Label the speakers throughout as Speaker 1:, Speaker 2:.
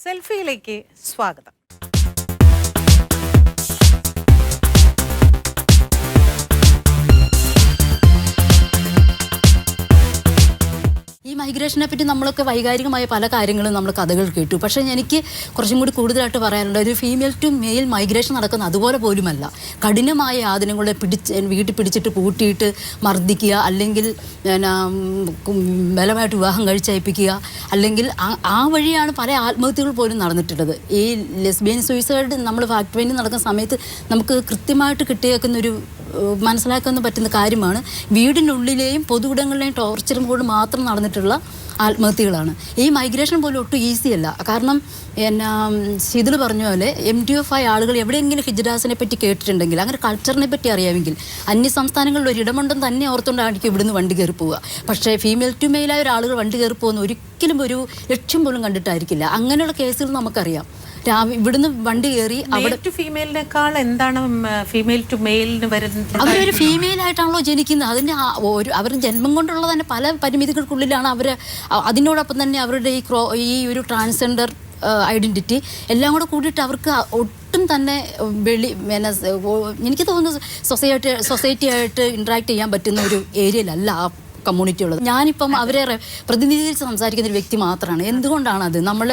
Speaker 1: സെൽഫിയിലേക്ക് സ്വാഗതം.
Speaker 2: ഈ മൈഗ്രേഷനെ പറ്റി നമ്മളൊക്കെ വൈകാരികമായ പല കാര്യങ്ങളും നമ്മൾ കഥകൾ കേട്ടു. പക്ഷേ എനിക്ക് കുറച്ചും കൂടി കൂടുതലായിട്ട് പറയാനുള്ളത് ഒരു ഫീമെയിൽ ടു മെയിൽ മൈഗ്രേഷൻ നടക്കുന്ന അതുപോലെ പോലുമല്ല. കഠിനമായ യാതനകളെ വീട്ടിൽ പിടിച്ചിട്ട് പൂട്ടിയിട്ട് മർദ്ദിക്കുക, അല്ലെങ്കിൽ ബലമായിട്ട് വിവാഹം കഴിച്ചയപ്പിക്കുക, അല്ലെങ്കിൽ ആ വഴിയാണ് പല ആത്മഹത്യകൾ പോലും നടന്നിട്ടുള്ളത്. ഈ ലെസ്ബിയൻ സൂയിസൈഡ് നമ്മൾ ഫാക്ട് ഫൈൻഡിങ് നടക്കുന്ന സമയത്ത് നമുക്ക് കൃത്യമായിട്ട് കിട്ടിയേക്കുന്നൊരു മനസ്സിലാക്കാൻ പറ്റുന്ന കാര്യമാണ്. വീടിനുള്ളിലെയും പൊതുവിടങ്ങളിലെയും ടോർച്ചറും കൊണ്ട് മാത്രം നടന്നിട്ടുള്ള ആത്മഹത്യകളാണ്. ഈ മൈഗ്രേഷൻ പോലും ഒട്ടും ഈസി അല്ല. കാരണം ശീതൾ പറഞ്ഞ പോലെ MTF ആളുകൾ എവിടെയെങ്കിലും ഹിജ്റാസിനെ പറ്റി കേട്ടിട്ടുണ്ടെങ്കിൽ, അങ്ങനെ കൾച്ചറിനെ പറ്റി അറിയാമെങ്കിൽ, അന്യ സംസ്ഥാനങ്ങളിൽ ഒരിടമുണ്ടെന്ന് തന്നെ ഓർത്തുകൊണ്ടായിരിക്കും ഇവിടുന്ന് വണ്ടി കയറി പോവുക. പക്ഷേ ഫീമെയിൽ ടു മെയിലായ ഒരാളുകൾ വണ്ടി കയറി പോകുന്ന ഒരിക്കലും ഒരു ലക്ഷ്യം പോലും കണ്ടിട്ടായിരിക്കില്ല. അങ്ങനെയുള്ള കേസുകൾ നമുക്കറിയാം. ഇവിടുന്ന് വണ്ടി കയറി അവിടെ
Speaker 1: ഫീമെയിലിനേക്കാൾ എന്താണ് ഫീമെയിൽ ടു മെയിലിന് വരുന്നത്?
Speaker 2: അവരൊരു ഫീമെയിൽ ആയിട്ടാണല്ലോ ജനിക്കുന്നത്. അതിൻ്റെ അവർ ജന്മം കൊണ്ടുള്ള തന്നെ പല പരിമിതികൾക്കുള്ളിലാണ് അവർ. അതിനോടൊപ്പം തന്നെ അവരുടെ ഈ ഒരു ട്രാൻസ്ജെൻഡർ ഐഡൻറ്റിറ്റി എല്ലാം കൂടെ കൂടിയിട്ട് അവർക്ക് ഒട്ടും തന്നെ എനിക്ക് തോന്നുന്നു സൊസൈറ്റിയായിട്ട് ഇൻട്രാക്ട് ചെയ്യാൻ പറ്റുന്ന ഒരു ഏരിയയിലല്ല ആ കമ്മ്യൂണിറ്റി ഉള്ളത്. ഞാനിപ്പം അവരെ പ്രതിനിധീകരിച്ച് സംസാരിക്കുന്ന ഒരു വ്യക്തി മാത്രമാണ്. എന്തുകൊണ്ടാണ് അത്? നമ്മൾ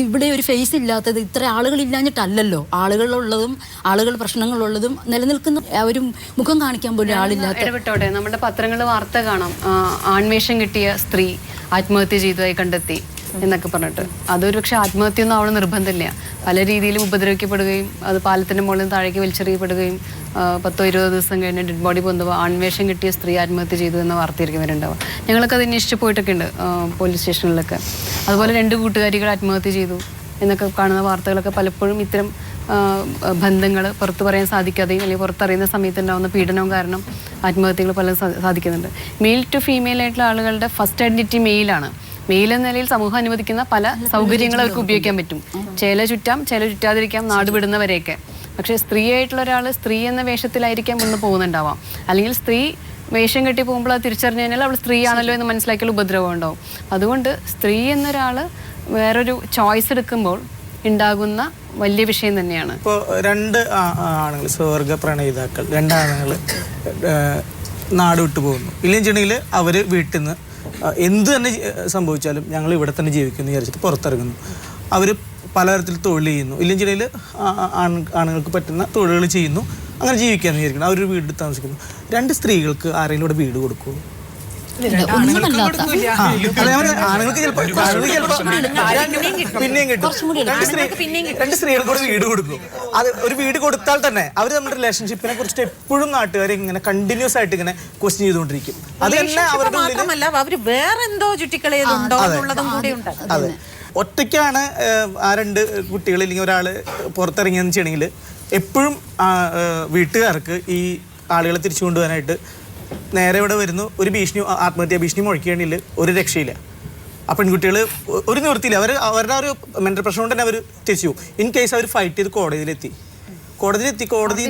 Speaker 2: ഇവിടെ ഒരു ഫേസ് ഇല്ലാത്തത് ഇത്ര ആളുകളില്ലാഞ്ഞിട്ടല്ലല്ലോ. ആളുകളുള്ളതും പ്രശ്നങ്ങളുള്ളതും നിലനിൽക്കുന്ന ഒരു മുഖം കാണിക്കാൻ പോലും ആളില്ലാത്ത.
Speaker 3: ഇടപെട്ടോടെ നമ്മുടെ പത്രങ്ങളിൽ വാർത്ത കാണാം, ആൺവേഷം കിട്ടിയ സ്ത്രീ ആത്മഹത്യ ചെയ്തതായി കണ്ടെത്തി എന്നൊക്കെ പറഞ്ഞിട്ട്. അതൊരു പക്ഷേ ആത്മഹത്യ ഒന്നും അവിടെ നിർബന്ധമില്ല. പല രീതിയിലും ഉപദ്രവിക്കപ്പെടുകയും അത് പാലത്തിൻ്റെ മുകളിൽ താഴേക്ക് വലിച്ചെറിയപ്പെടുകയും 10-20 ദിവസം കഴിഞ്ഞ് ഡെഡ് ബോഡി പൊന്തുമ്പോൾ ആൺവേഷം കിട്ടിയ സ്ത്രീ ആത്മഹത്യ ചെയ്തു എന്ന വാർത്തയായിരിക്കും വരുന്നുണ്ടാവുക. ഞങ്ങളൊക്കെ അത് അന്വേഷിച്ച് പോയിട്ടൊക്കെ ഉണ്ട് പോലീസ് സ്റ്റേഷനിലൊക്കെ. അതുപോലെ 2 കൂട്ടുകാരികൾ ആത്മഹത്യ ചെയ്തു എന്നൊക്കെ കാണുന്ന വാർത്തകളൊക്കെ പലപ്പോഴും ഇത്തരം ബന്ധങ്ങൾ പുറത്ത് പറയാൻ സാധിക്കാതെയും അല്ലെങ്കിൽ പുറത്തറിയുന്ന സമയത്ത് ഉണ്ടാകുന്ന പീഡനവും കാരണം ആത്മഹത്യകൾ പലതും സാധിക്കുന്നുണ്ട്. മെയിൽ ടു ഫീമെയിൽ ആയിട്ടുള്ള ആളുകളുടെ ഫസ്റ്റ് ഐഡൻറ്റിറ്റി മെയിലാണ്. മെയിൽ എന്ന നിലയിൽ സമൂഹം അനുവദിക്കുന്ന പല സൗകര്യങ്ങൾ അവർക്ക് ഉപയോഗിക്കാൻ പറ്റും. ചേല ചുറ്റാതിരിക്കാം, നാട് വിടുന്നവരെയൊക്കെ. പക്ഷേ സ്ത്രീ ആയിട്ടുള്ള ഒരാൾ സ്ത്രീ എന്ന വേഷത്തിലായിരിക്കാം ഒന്ന് പോകുന്നുണ്ടാവാം. അല്ലെങ്കിൽ സ്ത്രീ വേഷം കെട്ടി പോകുമ്പോൾ അത് തിരിച്ചറിഞ്ഞു കഴിഞ്ഞാൽ അവൾ സ്ത്രീ ആണല്ലോ എന്ന് മനസ്സിലാക്കിയാൽ ഉപദ്രവം ഉണ്ടാവും. അതുകൊണ്ട് സ്ത്രീ എന്നൊരാൾ വേറൊരു ചോയ്സ് എടുക്കുമ്പോൾ ഉണ്ടാകുന്ന വലിയ വിഷയം തന്നെയാണ്.
Speaker 4: ഇപ്പോൾ 2 ആണുങ്ങൾ സ്വർഗ പ്രണയിതാക്കൾ, 2 ആണുങ്ങൾ നാട് വിട്ടു പോകുന്നു. ഇല്ലെങ്കിൽ വെച്ചിട്ടുണ്ടെങ്കിൽ അവർ വീട്ടിൽ നിന്ന് എന്ത് തന്നെ സംഭവിച്ചാലും ഞങ്ങൾ ഇവിടെ തന്നെ ജീവിക്കുന്നു വിചാരിച്ചിട്ട് പുറത്തിറങ്ങുന്നു. അവർ പലതരത്തിൽ തൊഴിൽ ചെയ്യുന്നു. ഇല്ലെങ്കിൽ ആണുങ്ങൾക്ക് പറ്റുന്ന തൊഴിലുകൾ ചെയ്യുന്നു. അങ്ങനെ ജീവിക്കാമെന്ന് വിചാരിക്കണം. അവരൊരു വീട്ടിൽ താമസിക്കുന്നു. 2 സ്ത്രീകൾക്ക് ആരെങ്കിലും ഇവിടെ വീട് കൊടുക്കുമോ? പിന്നെയും കിട്ടും. 2 സ്ത്രീകൾക്ക് കൂടെ വീട് കൊടുക്കും. അത് ഒരു വീട് കൊടുത്താൽ തന്നെ അവർ നമ്മുടെ റിലേഷൻഷിപ്പിനെ കുറിച്ചിട്ട് എപ്പോഴും നാട്ടുകാരെ ഇങ്ങനെ കണ്ടിന്യൂസ് ആയിട്ട് ഇങ്ങനെ ക്വസ്റ്റ്യൻ ചെയ്തുകൊണ്ടിരിക്കും. അത് തന്നെ അവരുടെ
Speaker 1: അവര് വേറെന്തോ ചുറ്റിക്കളയുന്നുണ്ടോ എന്നുള്ളതും കൂടി ഉണ്ട്.
Speaker 4: അതെ, ഒറ്റയ്ക്കാണ് ആ 2 കുട്ടികൾ ഇല്ലെങ്കിൽ ഒരാൾ പുറത്തിറങ്ങിയെന്ന് വെച്ചിട്ടുണ്ടെങ്കിൽ എപ്പോഴും വീട്ടുകാർക്ക് ഈ ആളുകളെ തിരിച്ചു കൊണ്ടുപോകാനായിട്ട് നേരെ ഇവിടെ വരുന്നു. ഒരു ഭീഷണി, ആത്മഹത്യാ ഭീഷണി മുഴക്കുകയാണെങ്കിൽ ഒരു രക്ഷയില്ല. ആ പെൺകുട്ടികൾ ഒരു നിവൃത്തിയില്ല. അവരുടെ ഒരു മെന്റൽ പ്രശ്നം കൊണ്ട് തന്നെ അവർ തിരിച്ചു പോകും. ഇൻ കേസ് അവർ ഫൈറ്റ് ചെയ്ത് കോടതിയിൽ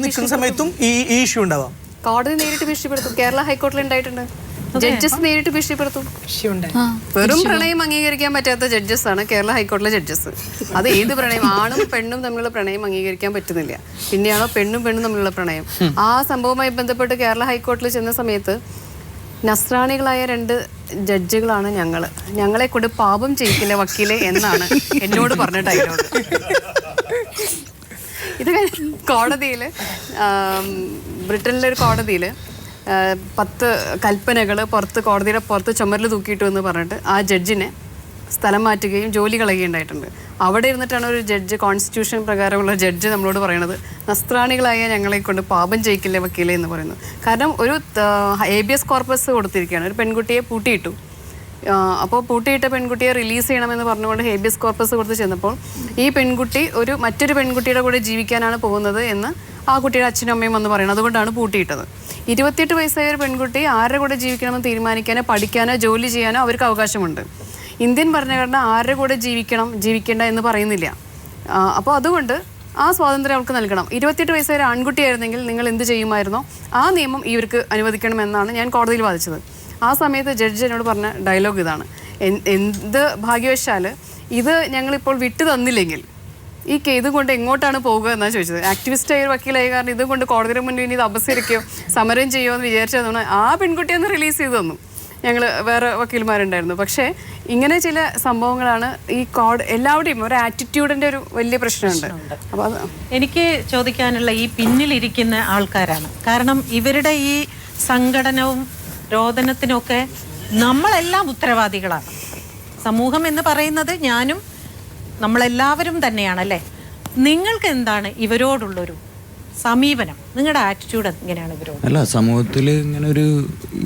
Speaker 4: നിൽക്കുന്ന സമയത്തും ഈ ഇഷ്യൂ ഉണ്ടാവാം.
Speaker 3: കോടതി നേരിട്ട് ഭീഷണിപ്പെടുത്തും. കേരള ഹൈക്കോടതിയിൽ ഉണ്ടായിട്ടുണ്ട്. ജഡ്ജസ് നേരിട്ട് ഭീഷണിപ്പെടുത്തും. വെറും പ്രണയം അംഗീകരിക്കാൻ പറ്റാത്ത ജഡ്ജസ് ആണ് കേരള ഹൈക്കോടതിയിലെ ജഡ്ജസ്. അത് ഏത് പ്രണയം, ആണും പെണ്ണും തമ്മിലുള്ള പ്രണയം അംഗീകരിക്കാൻ പറ്റുന്നില്ല. പിന്നെയാണോ പെണ്ണും തമ്മിലുള്ള പ്രണയം. ആ സംഭവവുമായി ബന്ധപ്പെട്ട് കേരള ഹൈക്കോടതിയിൽ ചെന്ന സമയത്ത് നസ്രാണികളായ 2 ജഡ്ജുകളാണ് ഞങ്ങളെ കൊണ്ട് പാപം ചെയ്യിക്കില്ല വക്കീലെ എന്നാണ് എന്നോട് പറഞ്ഞ ഡയലോഗ്. ഇത് കോടതിയിൽ, ബ്രിട്ടനിലൊരു കോടതിയിൽ 10 കൽപ്പനകൾ കോടതിയുടെ പുറത്ത് ചുമരിൽ തൂക്കിയിട്ടു എന്ന് പറഞ്ഞിട്ട് ആ ജഡ്ജിനെ സ്ഥലം മാറ്റുകയും ജോലി കളയുകയുണ്ടായിട്ടുണ്ട്. അവിടെ ഇരുന്നിട്ടാണ് ഒരു ജഡ്ജ്, കോൺസ്റ്റിറ്റ്യൂഷൻ പ്രകാരമുള്ള ജഡ്ജ് നമ്മളോട് പറയുന്നത് നസ്രാണികളായ ഞങ്ങളെ കൊണ്ട് പാപം ചെയ്യിക്കില്ല വക്കീലെ എന്ന് പറയുന്നത്. കാരണം ഒരു ഹേബിയസ് കോർപ്പസ് കൊടുത്തിരിക്കുകയാണ്. ഒരു പെൺകുട്ടിയെ പൂട്ടിയിട്ടു. അപ്പോൾ പൂട്ടിയിട്ട പെൺകുട്ടിയെ റിലീസ് ചെയ്യണമെന്ന് പറഞ്ഞുകൊണ്ട് ഹേബിയസ് കോർപ്പസ് കൊടുത്ത് ചെന്നപ്പോൾ ഈ പെൺകുട്ടി മറ്റൊരു പെൺകുട്ടിയുടെ കൂടെ ജീവിക്കാനാണ് പോകുന്നത് എന്ന് ആ കുട്ടിയുടെ അച്ഛനും അമ്മയും വന്ന് പറയുന്നത്. അതുകൊണ്ടാണ് പൂട്ടിയിട്ടത്. 28 വയസ്സായ ഒരു പെൺകുട്ടി ആരുടെ കൂടെ ജീവിക്കണമെന്ന് തീരുമാനിക്കാനോ പഠിക്കാനോ ജോലി ചെയ്യാനോ അവർക്ക് അവകാശമുണ്ട്. ഇന്ത്യൻ ഭരണഘടന ആരുടെ കൂടെ ജീവിക്കേണ്ട എന്ന് പറയുന്നില്ല. അപ്പോൾ അതുകൊണ്ട് ആ സ്വാതന്ത്ര്യം അവൾക്ക് നൽകണം. 28 വയസ്സായ ഒരു ആൺകുട്ടിയായിരുന്നെങ്കിൽ നിങ്ങൾ എന്ത് ചെയ്യുമായിരുന്നോ ആ നിയമം ഇവർക്ക് അനുവദിക്കണമെന്നാണ് ഞാൻ കോടതിയിൽ വാദിച്ചത്. ആ സമയത്ത് ജഡ്ജ് എന്നോട് പറഞ്ഞ ഡയലോഗ് ഇതാണ്: എന്ത് ഭാഗ്യവശാൽ ഇത് ഞങ്ങളിപ്പോൾ വിട്ടു തന്നില്ലെങ്കിൽ ഈ ഇത് കൊണ്ട് എങ്ങോട്ടാണ് പോകുക എന്നാണ് ചോദിച്ചത്. ആക്ടിവിസ്റ്റായ ഒരു വക്കീലായ കാരണം ഇത് കൊണ്ട് കോടതിയുടെ മുന്നിൽ ഇത് അപസരിക്കുകയോ സമരം ചെയ്യുമോ എന്ന് വിചാരിച്ചതാണ് ആ പെൺകുട്ടിയെ ഒന്ന് റിലീസ് ചെയ്ത് തന്നു. ഞങ്ങൾ വേറെ വക്കീൽമാരുണ്ടായിരുന്നു. പക്ഷേ ഇങ്ങനെ ചില സംഭവങ്ങളാണ് ഈ എല്ലാവരുടെയും ഒരു ആറ്റിറ്റ്യൂഡിൻ്റെ ഒരു വലിയ പ്രശ്നമുണ്ട്. അപ്പോൾ അത്
Speaker 1: എനിക്ക് ചോദിക്കാനുള്ള ഈ പിന്നിലിരിക്കുന്ന ആൾക്കാരാണ്. കാരണം ഇവരുടെ ഈ സംഘടനവും രോദനത്തിനൊക്കെ നമ്മളെല്ലാം ഉത്തരവാദികളാണ്. സമൂഹം എന്ന് പറയുന്നത് ഞാനും നമ്മളെല്ലാവരും തന്നെയാണല്ലേ. നിങ്ങൾക്ക് എന്താണ് ഇവരോടുള്ളൊരു സമീപനം, നിങ്ങളുടെ ആറ്റിറ്റ്യൂഡ് എങ്ങനെയാണ് ഇവരോട്?
Speaker 5: അല്ല, സമൂഹത്തിൽ ഇങ്ങനെ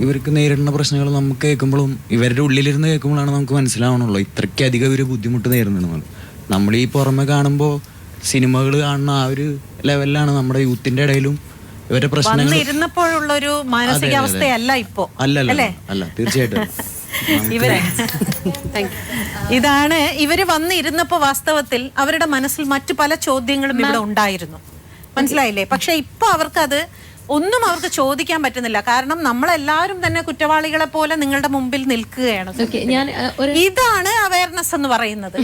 Speaker 5: ഇവർക്ക് നേരിടുന്ന പ്രശ്നങ്ങൾ നമുക്ക് കേൾക്കുമ്പോഴും ഇവരുടെ ഉള്ളിലിരുന്ന് കേൾക്കുമ്പോഴാണ് നമുക്ക് മനസ്സിലാവണുള്ളൂ ഇത്രയ്ക്കധികം ഇവർ ബുദ്ധിമുട്ട് നേരിടുന്നത്. നമ്മൾ ഈ പുറമെ കാണുമ്പോൾ സിനിമകൾ കാണുന്ന ആ ഒരു ലെവലിലാണ് നമ്മുടെ യൂത്തിന്റെ ഇടയിലും ഇവരുടെ പ്രശ്നങ്ങൾ
Speaker 1: ഇരുന്നപ്പോഴുള്ളൊരു മാനസികാവസ്ഥയല്ല ഇപ്പോ.
Speaker 5: അല്ല തീർച്ചയായിട്ടും
Speaker 1: ഇതാണ് ഇവര് വന്നിരുന്നപ്പോ വാസ്തവത്തിൽ അവരുടെ മനസ്സിൽ മറ്റു പല ചോദ്യങ്ങളും ഇവിടെ ഉണ്ടായിരുന്നു, മനസ്സിലായില്ലേ? പക്ഷെ ഇപ്പൊ അവർക്കത് ഒന്നും അവർക്ക് ചോദിക്കാൻ പറ്റുന്നില്ല. കാരണം നമ്മളെല്ലാവരും തന്നെ കുറ്റവാളികളെ പോലെ നിങ്ങളുടെ മുമ്പിൽ നിൽക്കുകയാണ്. ഇതാണ് അവയർനെസ് എന്ന് പറയുന്നത്.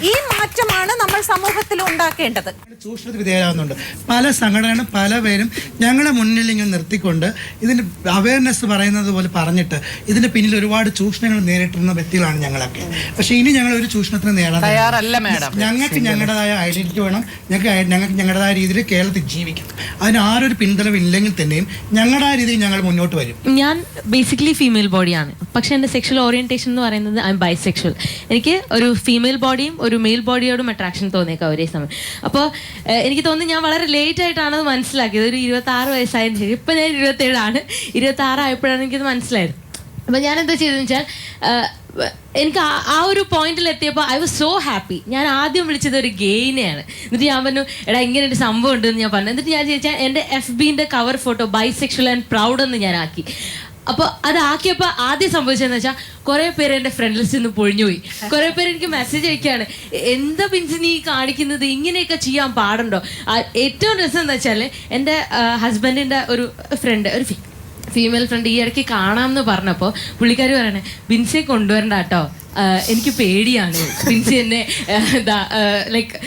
Speaker 1: ഈ മാറ്റമാണ് നമ്മൾ സമൂഹത്തിൽ ഉണ്ടാക്കേണ്ടത്.
Speaker 6: ചൂഷണത്തിന് വിധേയരാകുന്നുണ്ട് പല സംഘടനകളും, പല പേരും ഞങ്ങളുടെ മുന്നിൽ ഇങ്ങനെ നിർത്തിക്കൊണ്ട് ഇതിന് അവയർനെസ് പറയുന്നത് പോലെ പറഞ്ഞിട്ട് ഇതിന്റെ പിന്നിൽ ഒരുപാട് ചൂഷണങ്ങൾ നേരിട്ടിരുന്ന വ്യക്തികളാണ് ഞങ്ങളൊക്കെ. പക്ഷെ ഇനി ഞങ്ങൾ ഒരു ചൂഷണത്തിന് തയ്യാറല്ല മാഡം. ഞങ്ങൾക്ക് ഞങ്ങളുടേതായ ഐഡന്റിറ്റി വേണം. ഞങ്ങൾക്ക് ഞങ്ങളുടേതായ രീതിയിൽ കേരളത്തിൽ ജീവിക്കണം. അതിന് ആരൊരു പിന്തുണവില്ലെങ്കിൽ തന്നെയും ഞങ്ങളുടെ രീതിയിൽ ഞങ്ങൾ മുന്നോട്ട് വരും.
Speaker 7: ഞാൻ ബേസിക്കലി ഫീമെയിൽ ബോഡിയാണ്. പക്ഷെ എൻ്റെ സെക്ഷൽ ഓറിയന്റേഷൻ എന്ന് പറയുന്നത് ഐ എം ബൈസെക്ഷൽ. എനിക്ക് ഒരു ഫീമെയിൽ ബോഡിയും ഒരു മെയിൽ ബോഡിയോടും അട്രാക്ഷൻ തോന്നിയേക്കാം ഒരേ സമയം. അപ്പോൾ എനിക്ക് തോന്നുന്നു ഞാൻ വളരെ ലേറ്റ് ആയിട്ടാണ് അത് മനസ്സിലാക്കിയത്. ഒരു 26 വയസ്സായതിനു ശേഷം. ഇപ്പം ഞാൻ 27 26 ആയപ്പോഴാണ് എനിക്കത് മനസ്സിലായത്. അപ്പം ഞാൻ എന്താ ചെയ്തതെന്ന് വെച്ചാൽ എനിക്ക് ആ ഒരു പോയിന്റിൽ എത്തിയപ്പോൾ ഐ വാസ് സോ ഹാപ്പി. ഞാൻ ആദ്യം വിളിച്ചത് ഒരു ഗെയിനെയാണ്. എന്നിട്ട് ഞാൻ പറഞ്ഞു, എടാ ഇങ്ങനെ ഒരു സംഭവം ഉണ്ടെന്ന് ഞാൻ പറഞ്ഞു. എന്നിട്ട് ഞാൻ ചോദിച്ചാൽ എൻ്റെ FBൻ്റെ cover photo bisexual and proud എന്ന് ഞാൻ ആക്കി. അപ്പോൾ അതാക്കിയപ്പോൾ ആദ്യം സംഭവിച്ചതെന്ന് വെച്ചാൽ കുറേ പേര് എൻ്റെ ഫ്രണ്ട് ലിസ്റ്റിൽ നിന്ന് പൊഴിഞ്ഞുപോയി. കുറേ പേര് എനിക്ക് മെസ്സേജ് അയക്കുകയാണ്, എന്താ പിൻസ് നീ കാണിക്കുന്നത്, ഇങ്ങനെയൊക്കെ ചെയ്യാൻ പാടുണ്ടോ? ഏറ്റവും രസം എന്താ വെച്ചാൽ എൻ്റെ ഹസ്ബൻഡിൻ്റെ ഒരു ഫ്രണ്ട്, ഒരു ഫീമെയിൽ ഫ്രണ്ട് ഈ ഇടയ്ക്ക് കാണാമെന്ന് പറഞ്ഞപ്പോൾ പുള്ളിക്കാർ പറയണേ, ബിൻസിയെ കൊണ്ടുവരണ്ട കേട്ടോ, എനിക്ക് പേടിയാണ് ബിൻസി എന്നെ ലൈക്ക്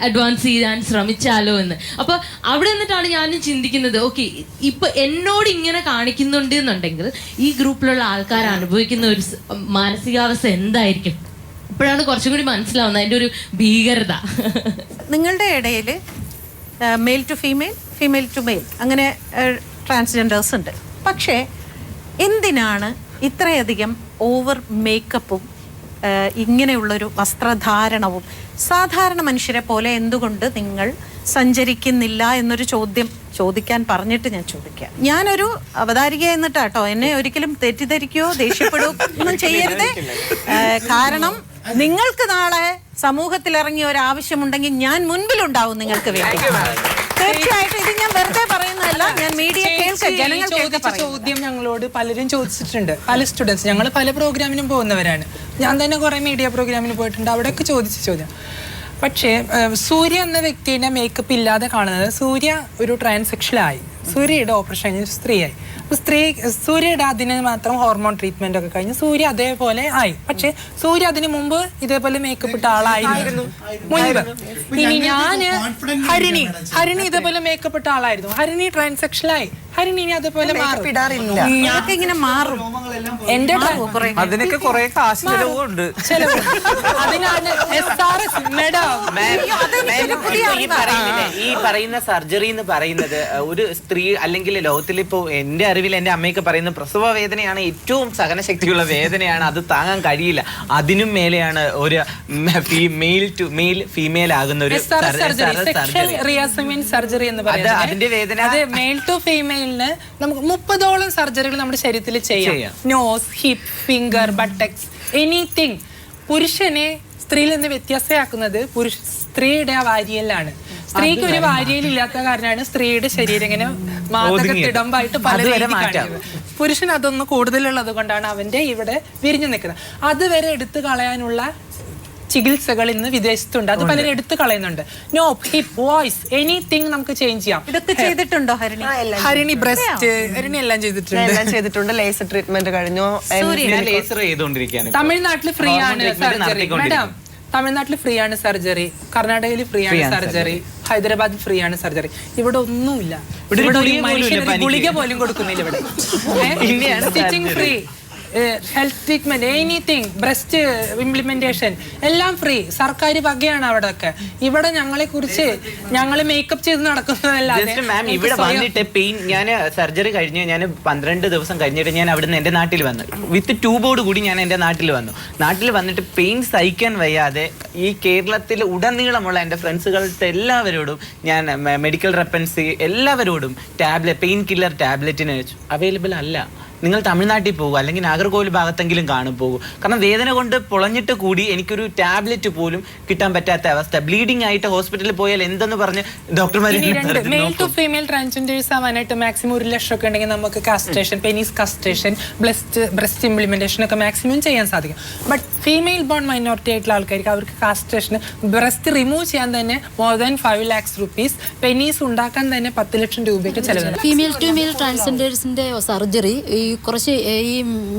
Speaker 7: അഡ്വാൻസ് ചെയ്യാൻ ശ്രമിച്ചാലോ എന്ന്. അപ്പോൾ അവിടെ നിന്നിട്ടാണ് ഞാനും ചിന്തിക്കുന്നത്, ഓക്കെ ഇപ്പം എന്നോട് ഇങ്ങനെ കാണിക്കുന്നുണ്ട് എന്നുണ്ടെങ്കിൽ ഈ ഗ്രൂപ്പിലുള്ള ആൾക്കാർ അനുഭവിക്കുന്ന ഒരു മാനസികാവസ്ഥ എന്തായിരിക്കും? ഇപ്പോഴാണ് കുറച്ചും കൂടി മനസ്സിലാവുന്നത് അതിൻ്റെ ഒരു ഭീകരത.
Speaker 1: നിങ്ങളുടെ ഇടയിൽ male to female, female to male, അങ്ങനെ ട്രാൻസ്ജെൻഡേഴ്സ് ഉണ്ട്. പക്ഷേ എന്തിനാണ് ഇത്രയധികം ഓവർ മേക്കപ്പും ഇങ്ങനെയുള്ളൊരു വസ്ത്രധാരണവും സാധാരണ മനുഷ്യരെ പോലെ എന്തുകൊണ്ട് നിങ്ങൾ സഞ്ചരിക്കുന്നില്ല എന്നൊരു ചോദ്യം ചോദിക്കാൻ പറഞ്ഞിട്ട് ഞാൻ ചോദിക്കാം. ഞാനൊരു അവതാരിക എന്നിട്ടാട്ടോ, എന്നെ ഒരിക്കലും തെറ്റിദ്ധരിക്കുകയോ ദേഷ്യപ്പെടുകയോ ഒന്നും ചെയ്യരുതേ. കാരണം നിങ്ങൾക്ക് നാളെ സമൂഹത്തിൽ ഇറങ്ങിയ ഒരു ആവശ്യമുണ്ടെങ്കിൽ ഞാൻ മുൻപിലുണ്ടാവും നിങ്ങൾക്ക് വേണ്ടി. തീർച്ചയായിട്ടും ഇത് ഞാൻ വെറുതെ പറയുന്നതല്ല, ഞാൻ മീഡിയ ജനങ്ങൾ
Speaker 8: ചോദ്യം ഞങ്ങളോട് പലരും ചോദിച്ചിട്ടുണ്ട്. പല സ്റ്റുഡൻസ്, ഞങ്ങൾ പല പ്രോഗ്രാമിനും പോകുന്നവരാണ്. ഞാൻ തന്നെ കുറെ മീഡിയ പ്രോഗ്രാമിന് പോയിട്ടുണ്ട്. അവിടെയൊക്കെ ചോദിച്ച ചോദ്യം. പക്ഷേ സൂര്യ എന്ന വ്യക്തിയുടെ മേക്കപ്പ് ഇല്ലാതെ കാണുന്നത് സൂര്യ ഒരു ട്രാൻസെക്ഷലായി. സൂര്യയുടെ ഓപ്പറേഷൻ കഴിഞ്ഞ് സ്ത്രീയായി. സൂര്യയുടെ അതിന് മാത്രം ഹോർമോൺ ട്രീറ്റ്മെന്റ് ഒക്കെ കഴിഞ്ഞ് സൂര്യ അതേപോലെ ആയി. പക്ഷെ സൂര്യ അതിന് മുമ്പ് ഇതേപോലെ മേക്കപ്പ് ഇട്ട ആളായിരുന്നു മുൻപ്. ഇനി ഹരിണി ഇതേപോലെ മേക്കപ്പ് ഇട്ട ആളായിരുന്നു. ഹരിണി ട്രാൻസെക്ഷലായി. ഹരിണി ഇനി അതേപോലെ മാറും. എന്റെ
Speaker 9: അതിനൊക്കെ കുറെ കാശ് ചെലവുണ്ട്.
Speaker 8: അതിനാണ്
Speaker 9: ഈ പറയുന്ന സർജറി എന്ന് പറയുന്നത് ഒരു സ്ത്രീ അല്ലെങ്കിൽ ലോകത്തിൽ ഇപ്പോ എന്റെ അറിവിൽ എന്റെ അമ്മയൊക്കെ പറയുന്ന പ്രസവ വേദനയാണ് ഏറ്റവും സഹനശക്തിയുള്ള വേദനയാണ്, അത് താങ്ങാൻ കഴിയില്ല. അതിനും മേലെയാണ് ഒരു മെയിൽ ടു മെയിൽ ഫീമെയിൽ ആകുന്ന ഒരു
Speaker 8: സർജറി എന്ന് പറയുന്നത്.
Speaker 9: അതിന്റെ വേദന
Speaker 8: മെയിൽ ടു ഫീമെയിലിന് നമുക്ക് 30ഓളം സർജറികൾ നമ്മുടെ ശരീരത്തിൽ ചെയ്യാം. Nose, hip, finger, buttocks, anything. പുരുഷനെ സ്ത്രീയിൽ നിന്ന് വ്യത്യാസമാക്കുന്നത് സ്ത്രീയുടെ ആ വാരിയലാണ്. സ്ത്രീക്ക് ഒരു വാരിയൽ ഇല്ലാത്ത കാരണമാണ് സ്ത്രീയുടെ ശരീരം ഇങ്ങനെ മാതകത്തിടമ്പായിട്ട് പല രീതിയിൽ. പുരുഷൻ അതൊന്ന് കൂടുതലുള്ളത് കൊണ്ടാണ് അവന്റെ ഇവിടെ വിരിഞ്ഞു നിൽക്കുന്നത്. അതുവരെ എടുത്തു കളയാനുള്ള ചികിത്സകൾ ഇന്ന് വിദേശത്തുണ്ട്. അത് പലരും എടുത്തു കളയുന്നുണ്ട്. നോ, ഹിപ്പ്, വോയിസ്, എനിത്തിങ് നമുക്ക് ചേഞ്ച് ചെയ്യാം.
Speaker 1: ഇതൊക്കെ ചെയ്തിട്ടുണ്ടോ ഹരിണി?
Speaker 8: ഹരിണി ബ്രസ്റ്റ്, ഹരിണി എല്ലാം ചെയ്തിട്ടുണ്ട്.
Speaker 10: ലേസർ ട്രീറ്റ്മെന്റ് കഴിഞ്ഞു.
Speaker 9: ലേസർ ചെയ്തുകൊണ്ടിരിക്കുകയാണ്.
Speaker 8: തമിഴ്നാട്ടിൽ ഫ്രീ ആണ് സർജറി. മാഡം, തമിഴ്നാട്ടിൽ ഫ്രീ ആണ് സർജറി, കർണാടകയിൽ ഫ്രീ ആണ് സർജറി, ഹൈദരാബാദിൽ ഫ്രീ ആണ് സർജറി. ഇവിടെ ഒന്നുമില്ല. ഇവിടെ ഒരു മനുഷ്യന് ഗുളിക പോലും കൊടുക്കുന്നില്ല. ഇവിടെ stitching free, health treatment, anything, breast implementation എല്ലാം ഫ്രീ. സർക്കാർ വകയാണ് അവിടെ ഒക്കെ. ഇവിടെ ഞങ്ങളെ കുറിച്ച് ഞങ്ങൾ മേക്കപ്പ് ചെയ്ത് നടക്കുന്നതല്ലാതെ
Speaker 9: മാം ഇവിടെ വന്നിട്ട് പെയിൻ, ഞാൻ സർജറി കഴിഞ്ഞ് ഞാൻ 12 ദിവസം കഴിഞ്ഞിട്ട് ഞാൻ അവിടുന്ന് എൻ്റെ നാട്ടിൽ വന്നു. വിത്ത് ട്യൂബോട് കൂടി ഞാൻ എൻ്റെ നാട്ടിൽ വന്നു. നാട്ടിൽ വന്നിട്ട് പെയിൻ സഹിക്കാൻ വയ്യാതെ ഈ കേരളത്തിൽ ഉടനീളമുള്ള എൻ്റെ ഫ്രണ്ട്സുകളുടെ എല്ലാവരോടും ഞാൻ മെഡിക്കൽ റെഫറൻസ് എല്ലാവരോടും പെയിൻ കില്ലർ ടാബ്ലറ്റിന് അവൈലബിൾ അല്ല. നിങ്ങൾ തമിഴ്നാട്ടിൽ പോകും, അല്ലെങ്കിൽ നാഗർകോവിൽ ഭാഗത്തെങ്കിലും കാണും പോകും. കാരണം വേദന കൊണ്ട് പൊളഞ്ഞിട്ട് കൂടി എനിക്കൊരു ടാബ്ലറ്റ് പോലും കിട്ടാൻ പറ്റാത്ത അവസ്ഥ. ബ്ലീഡിംഗ് ആയിട്ട് ഹോസ്പിറ്റലിൽ പോയാൽ എന്തെന്ന് പറഞ്ഞ് ഡോക്ടർമാർ
Speaker 8: മെയിൽ ടു ഫീമെയിൽ ട്രാൻസ്ജെൻഡേഴ്സ് ആവാനായിട്ട് മാക്സിമം 1 ലക്ഷം ഒക്കെ ഉണ്ടെങ്കിൽ നമുക്ക് castration, penis castration, breast implementation ഒക്കെ മാക്സിമം ചെയ്യാൻ സാധിക്കും. ബട്ട് ഫീമെയിൽ ബോൺ മൈനോറിറ്റി ആയിട്ടുള്ള ആൾക്കാർക്ക് അവർക്ക് കാസ്ട്രേഷൻ, ബ്രസ്റ്റ് റിമൂവ് ചെയ്യാൻ തന്നെ more than 5 lakhs rupees, penis ഉണ്ടാക്കാൻ തന്നെ 10 ലക്ഷം രൂപയ്ക്ക് ചെലവ്.
Speaker 2: ഫീമെയിൽ ടു മെയിൽ ട്രാൻസ്ജെൻഡേഴ്സിന്റെ സർജറി ഈ കുറച്ച് ഈ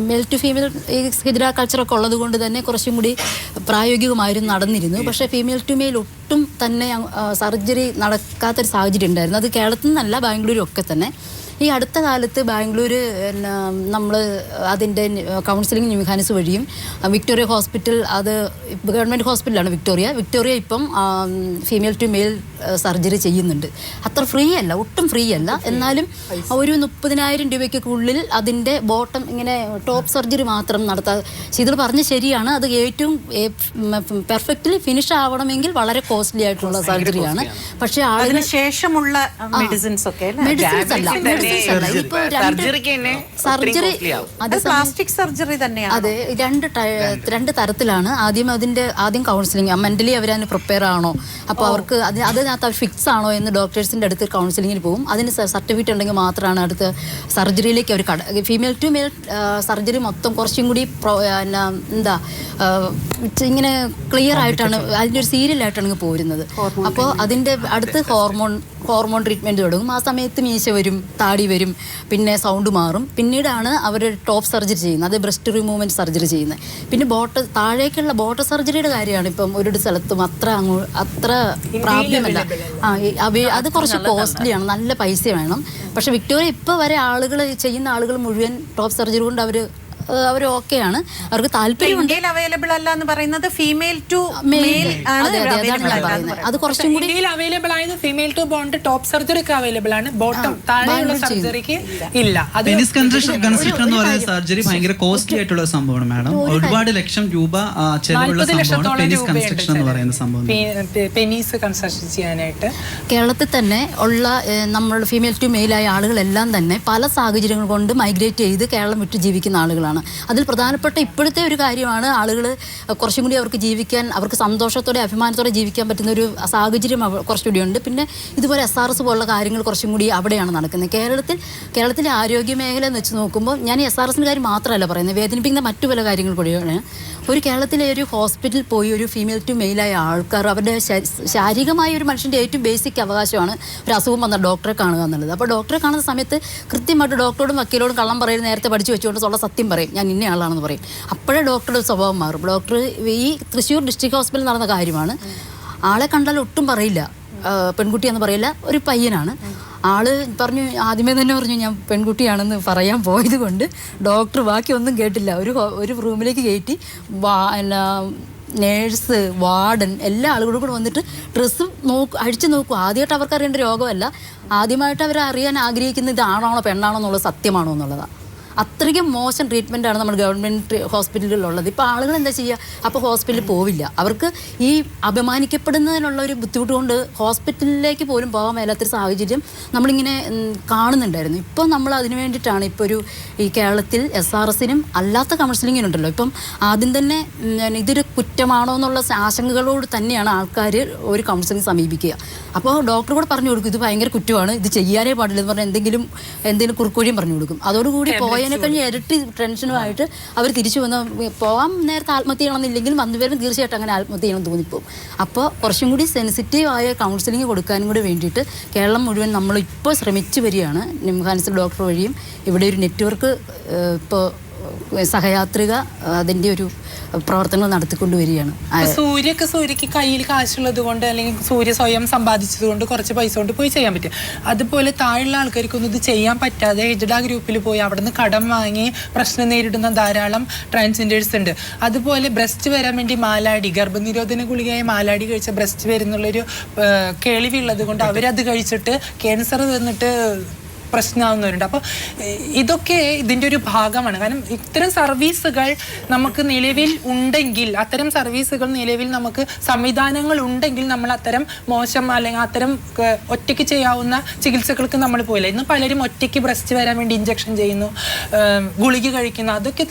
Speaker 2: മെയിൽ ടു ഫീമെയിൽ ഈ ഹിജ്റ കൾച്ചറൊക്കെ ഉള്ളത് കൊണ്ട് തന്നെ കുറച്ചും കൂടി പ്രായോഗികമായിരുന്നു നടന്നിരുന്നു. പക്ഷേ ഫീമെയിൽ ടു മെയിൽ ഒട്ടും തന്നെ സർജറി നടക്കാത്തൊരു സാഹചര്യം ഉണ്ടായിരുന്നു. അത് കേരളത്തിൽ നിന്നല്ല, ബാംഗ്ലൂരും ഒക്കെ തന്നെ. ഈ അടുത്ത കാലത്ത് ബാംഗ്ലൂർ നമ്മൾ അതിൻ്റെ കൗൺസിലിംഗ് ന്യൂഹാനിസ് വഴിയും വിക്ടോറിയ ഹോസ്പിറ്റൽ, അത് ഗവൺമെൻറ് ഹോസ്പിറ്റലാണ് വിക്ടോറിയ ഇപ്പം ഫീമെയിൽ ടു മെയിൽ സർജറി ചെയ്യുന്നുണ്ട്. അത്ര ഫ്രീ അല്ല, ഒട്ടും ഫ്രീ അല്ല. എന്നാലും ഒരു 30,000 രൂപയ്ക്കുള്ളിൽ അതിൻ്റെ ബോട്ടം ഇങ്ങനെ ടോപ്പ് സർജറി മാത്രം നടത്താം. ശീതൾ പറഞ്ഞ് ശരിയാണ്, അത് ഏറ്റവും പെർഫെക്റ്റ്ലി ഫിനിഷ് ആവണമെങ്കിൽ വളരെ കോസ്റ്റ്ലി ആയിട്ടുള്ള സർജറിയാണ്. പക്ഷേ
Speaker 1: അതിന് ശേഷമുള്ള മെഡിസിൻസ് ഒക്കെ
Speaker 2: മെഡിസിൻസ് അല്ല, സർജറി അത്
Speaker 1: പ്ലാസ്റ്റിക് സർജറി തന്നെയാണ്.
Speaker 2: അതെ, രണ്ട് തരത്തിലാണ്. ആദ്യം കൗൺസിലിംഗ്, മെന്റലി അവരതിന് പ്രിപ്പയർ ആണോ, അപ്പോൾ അവർക്ക് അതിനകത്ത് അവർ ഫിക്സ് ആണോ എന്ന് ഡോക്ടേഴ്സിൻ്റെ അടുത്ത് കൗൺസിലിങ്ങിന് പോകും. അതിന് സർട്ടിഫിക്കറ്റ് ഉണ്ടെങ്കിൽ മാത്രമാണ് അടുത്ത് സർജറിയിലേക്ക് അവർ ഫീമെയിൽ ടു മെയിൽ സർജറി മൊത്തം കുറച്ചും കൂടി ഇങ്ങനെ ക്ലിയർ ആയിട്ടാണ്, അതിൻ്റെ ഒരു സീരിയലായിട്ടാണ് പോരുന്നത്. അപ്പോൾ അതിൻ്റെ അടുത്ത് ഹോർമോൺ ട്രീറ്റ്മെൻറ്റ് തുടങ്ങും. ആ സമയത്ത് മീശ വരും, താടി വരും, പിന്നെ സൗണ്ട് മാറും. പിന്നീടാണ് അവർ ടോപ്പ് സർജറി ചെയ്യുന്നത്, അത് ബ്രസ്റ്റ് റിമൂവ്മെൻറ്റ് സർജറി ചെയ്യുന്നത്. പിന്നെ താഴേക്കുള്ള ബോട്ട സർജറിയുടെ കാര്യമാണ് ഇപ്പം ഒരു സ്ഥലത്തും അത്ര പ്രാപ്യമല്ല. അത് കുറച്ച് കോസ്റ്റ്ലിയാണ്, നല്ല പൈസ വേണം. പക്ഷെ വിക്ടോറിയ ഇപ്പോൾ വരെ ചെയ്യുന്ന ആളുകൾ മുഴുവൻ ടോപ്പ് സർജറി കൊണ്ട് അവർ ഓക്കെയാണ്, അവർക്ക് താല്പര്യമുണ്ട്.
Speaker 1: അവൈലബിൾ അല്ല എന്ന് പറയുന്നത് ഫീമെയിൽ ടു മെയിൽ ആണ്.
Speaker 2: അത് കുറച്ചും കൂടി
Speaker 8: അവൈലബിൾ ആയത് ഫീമെയിൽ ടു ബോണ്ട് ടോപ്പ് സർജറിക്ക് അവൈലബിൾ ആണ്, ബോട്ടം താഴെയുള്ള സർജറിക്ക് ഇല്ല.
Speaker 11: പെനിസ് കൺസ്ട്രക്ഷൻ എന്ന് പറയുന്ന സർജറി ഭയങ്കര കോസ്റ്റ്ലി ആയിട്ടുള്ള സംഭവമാണ് മാഡം. ഒരുപാട് ലക്ഷം രൂപ ചെലവുള്ള സംഭവമാണ് പെനിസ് കൺസ്ട്രക്ഷൻ എന്ന് പറയുന്ന സംഭവം.
Speaker 8: പെനീസ് കൺസ്ട്രക്ഷൻ ചെയ്യാനായിട്ട്
Speaker 2: കേരളത്തിൽ തന്നെ ഉള്ള നമ്മൾ ഫീമെയിൽ ടു മെയിൽ ആയ ആളുകളെല്ലാം തന്നെ പല സാഹചര്യങ്ങൾ കൊണ്ട് മൈഗ്രേറ്റ് ചെയ്ത് കേരളം വിട്ട് ജീവിക്കുന്ന ആളുകളാണ്. അതിൽ പ്രധാനപ്പെട്ട ഇപ്പോഴത്തെ ഒരു കാര്യമാണ്, ആളുകൾ കുറച്ചും കൂടി അവർക്ക് ജീവിക്കാൻ, അവർക്ക് സന്തോഷത്തോടെ അഭിമാനത്തോടെ ജീവിക്കാൻ പറ്റുന്ന ഒരു സാഹചര്യം കുറച്ചുകൂടി ഉണ്ട്. പിന്നെ ഇതുപോലെ SRS പോലുള്ള കാര്യങ്ങൾ കുറച്ചും കൂടി അവിടെയാണ് നടക്കുന്നത്. കേരളത്തിലെ ആരോഗ്യ മേഖല എന്ന് വെച്ച് നോക്കുമ്പോൾ ഞാൻ SRSൻ്റെ കാര്യം മാത്രമല്ല പറയുന്നത്, വേദനിപ്പിക്കുന്ന മറ്റു പല കാര്യങ്ങൾ കൂടിയാണ്. കേരളത്തിലെ ഒരു ഹോസ്പിറ്റലിൽ പോയി ഒരു ഫീമെയിൽ ടു മെയിലായ ആൾക്കാർ അവരുടെ ശാരീരികമായ ഒരു മനുഷ്യൻ്റെ ഏറ്റവും ബേസിക് അവകാശമാണ് ഒരു അസുഖം വന്ന ഡോക്ടറെ കാണുക എന്നുള്ളത്. അപ്പോൾ ഡോക്ടറെ കാണുന്ന സമയത്ത് കൃത്യമായിട്ട് ഡോക്ടറോടും വക്കീലോടും കള്ളം പറയും, നേരത്തെ പഠിച്ചു വെച്ചുകൊണ്ട് ഉള്ള സത്യം പറയും, ഞാൻ ഇന്ന ആളാണെന്ന് പറയും. അപ്പോഴേ ഡോക്ടറുടെ സ്വഭാവം മാറും. ഡോക്ടർ ഈ തൃശ്ശൂർ ഡിസ്ട്രിക്ട് ഹോസ്പിറ്റലിൽ നടന്ന കാര്യമാണ്. ആളെ കണ്ടാൽ ഒട്ടും പറയില്ല, പെൺകുട്ടിയാണെന്ന് പറയില്ല, ഒരു പയ്യനാണ്. ആള് ആദ്യമേ തന്നെ പറഞ്ഞു ഞാൻ പെൺകുട്ടിയാണെന്ന് പറയാൻ പോയത് കൊണ്ട് ഡോക്ടർ ബാക്കിയൊന്നും കേട്ടില്ല. ഒരു റൂമിലേക്ക് കയറ്റി നേഴ്സ്, വാർഡൻ എല്ലാ ആളുകളും കൂടെ വന്നിട്ട് ഡ്രസ്സ് അഴിച്ചു നോക്കും. ആദ്യമായിട്ട് അവർക്ക് അറിയേണ്ട രോഗമല്ല, ആദ്യമായിട്ട് അവർ അറിയാൻ ആഗ്രഹിക്കുന്നത് ഇതാണോ പെണ്ണാണോ എന്നുള്ളത്, സത്യമാണോ എന്നുള്ളതാണ്. അത്രയ്ക്കും മോശം ട്രീറ്റ്മെൻറ്റാണ് നമ്മൾ ഗവൺമെൻറ് ഹോസ്പിറ്റലുകളിലുള്ളത്. ഇപ്പോൾ ആളുകൾ എന്താ ചെയ്യുക, അപ്പോൾ ഹോസ്പിറ്റലിൽ പോവില്ല. അവർക്ക് ഈ അപമാനിക്കപ്പെടുന്നതിനുള്ള ഒരു ബുദ്ധിമുട്ട് കൊണ്ട് ഹോസ്പിറ്റലിലേക്ക് പോലും പോകാൻ മേലാത്തൊരു സാഹചര്യം നമ്മളിങ്ങനെ കാണുന്നുണ്ടായിരുന്നു. ഇപ്പോൾ നമ്മൾ അതിന് വേണ്ടിയിട്ടാണ് ഇപ്പോൾ ഈ കേരളത്തിൽ SRSനും അല്ലാത്ത കൗൺസിലിങ്ങിനുണ്ടല്ലോ. ഇപ്പം ആദ്യം തന്നെ ഇതൊരു കുറ്റമാണോ എന്നുള്ള ആശങ്കകളോട് തന്നെയാണ് ആൾക്കാർ ഒരു കൗൺസിലിംഗ് സമീപിക്കുക. അപ്പോൾ ഡോക്ടർ കൂടെ പറഞ്ഞു കൊടുക്കും ഇത് ഭയങ്കര കുറ്റമാണ്, ഇത് ചെയ്യാനേ പാടില്ല എന്ന് പറഞ്ഞാൽ എന്തെങ്കിലും കുറുക്കുവഴിയും പറഞ്ഞു കൊടുക്കും. അതോടുകൂടി പോയ അതിനെക്കഴിഞ്ഞ് ഇരട്ടി ടെൻഷനുമായിട്ട് അവർ തിരിച്ചു വന്ന് പോകാൻ നേരത്തെ ആത്മഹത്യ ചെയ്യണമെന്നില്ലെങ്കിലും വന്നു വരുമ്പോൾ തീർച്ചയായിട്ടും അങ്ങനെ ആത്മഹത്യ ചെയ്യണം തോന്നിപ്പോവും. അപ്പോൾ കുറച്ചും കൂടി സെൻസിറ്റീവായ കൗൺസിലിംഗ് കൊടുക്കാനും കൂടി വേണ്ടിയിട്ട് കേരളം മുഴുവൻ നമ്മളിപ്പോൾ ശ്രമിച്ചു വരികയാണ്. നിംഹാൻസ് ഡോക്ടർ വഴിയും ഇവിടെ ഒരു നെറ്റ്വർക്ക് ഇപ്പോൾ സഹയാത്രിക അതിൻ്റെ ഒരു പ്രവർത്തനങ്ങൾ നടത്തിക്കൊണ്ട് വരികയാണ്.
Speaker 8: സൂര്യക്ക് കയ്യിൽ കാശുള്ളത് കൊണ്ട് അല്ലെങ്കിൽ സൂര്യ സ്വയം സമ്പാദിച്ചത് കൊണ്ട് കുറച്ച് പൈസ കൊണ്ട് പോയി ചെയ്യാൻ പറ്റും. അതുപോലെ താഴെയുള്ള ആൾക്കാർക്കൊന്നും ഇത് ചെയ്യാൻ പറ്റാതെ എജഡ ഗ്രൂപ്പിൽ പോയി അവിടെ നിന്ന് കടം വാങ്ങി പ്രശ്നം നേരിടുന്ന ധാരാളം ട്രാൻസ്ജെൻഡേഴ്സ് ഉണ്ട്. അതുപോലെ ബ്രസ്റ്റ് വരാൻ വേണ്ടി മാലാടി, ഗർഭനിരോധന ഗുളികയായ മാലാടി കഴിച്ച ബ്രസ്റ്റ് വരുന്നുള്ളൊരു കേൾവിയുള്ളത് കൊണ്ട് അവരത് കഴിച്ചിട്ട് ക്യാൻസർ വന്നിട്ട് പ്രശ്നമാവുന്നവരുണ്ട്. അപ്പോൾ ഇതൊക്കെ ഇതിൻ്റെ ഒരു ഭാഗമാണ്. കാരണം ഇത്തരം സർവീസുകൾ നമുക്ക് നിലവിൽ ഉണ്ടെങ്കിൽ, അത്തരം സർവീസുകൾ നിലവിൽ നമുക്ക് സംവിധാനങ്ങൾ ഉണ്ടെങ്കിൽ നമ്മൾ അത്തരം മോശം അല്ലെങ്കിൽ അത്തരം ഒറ്റയ്ക്ക് ചെയ്യാവുന്ന ചികിത്സകൾക്ക് നമ്മൾ പോയില്ല. ഇന്ന് പലരും ഒറ്റയ്ക്ക് ബ്രസ്റ്റ് വരാൻ വേണ്ടി ഇഞ്ചക്ഷൻ ചെയ്യുന്നു, ഗുളിക കഴിക്കുന്നു. അതൊക്കെ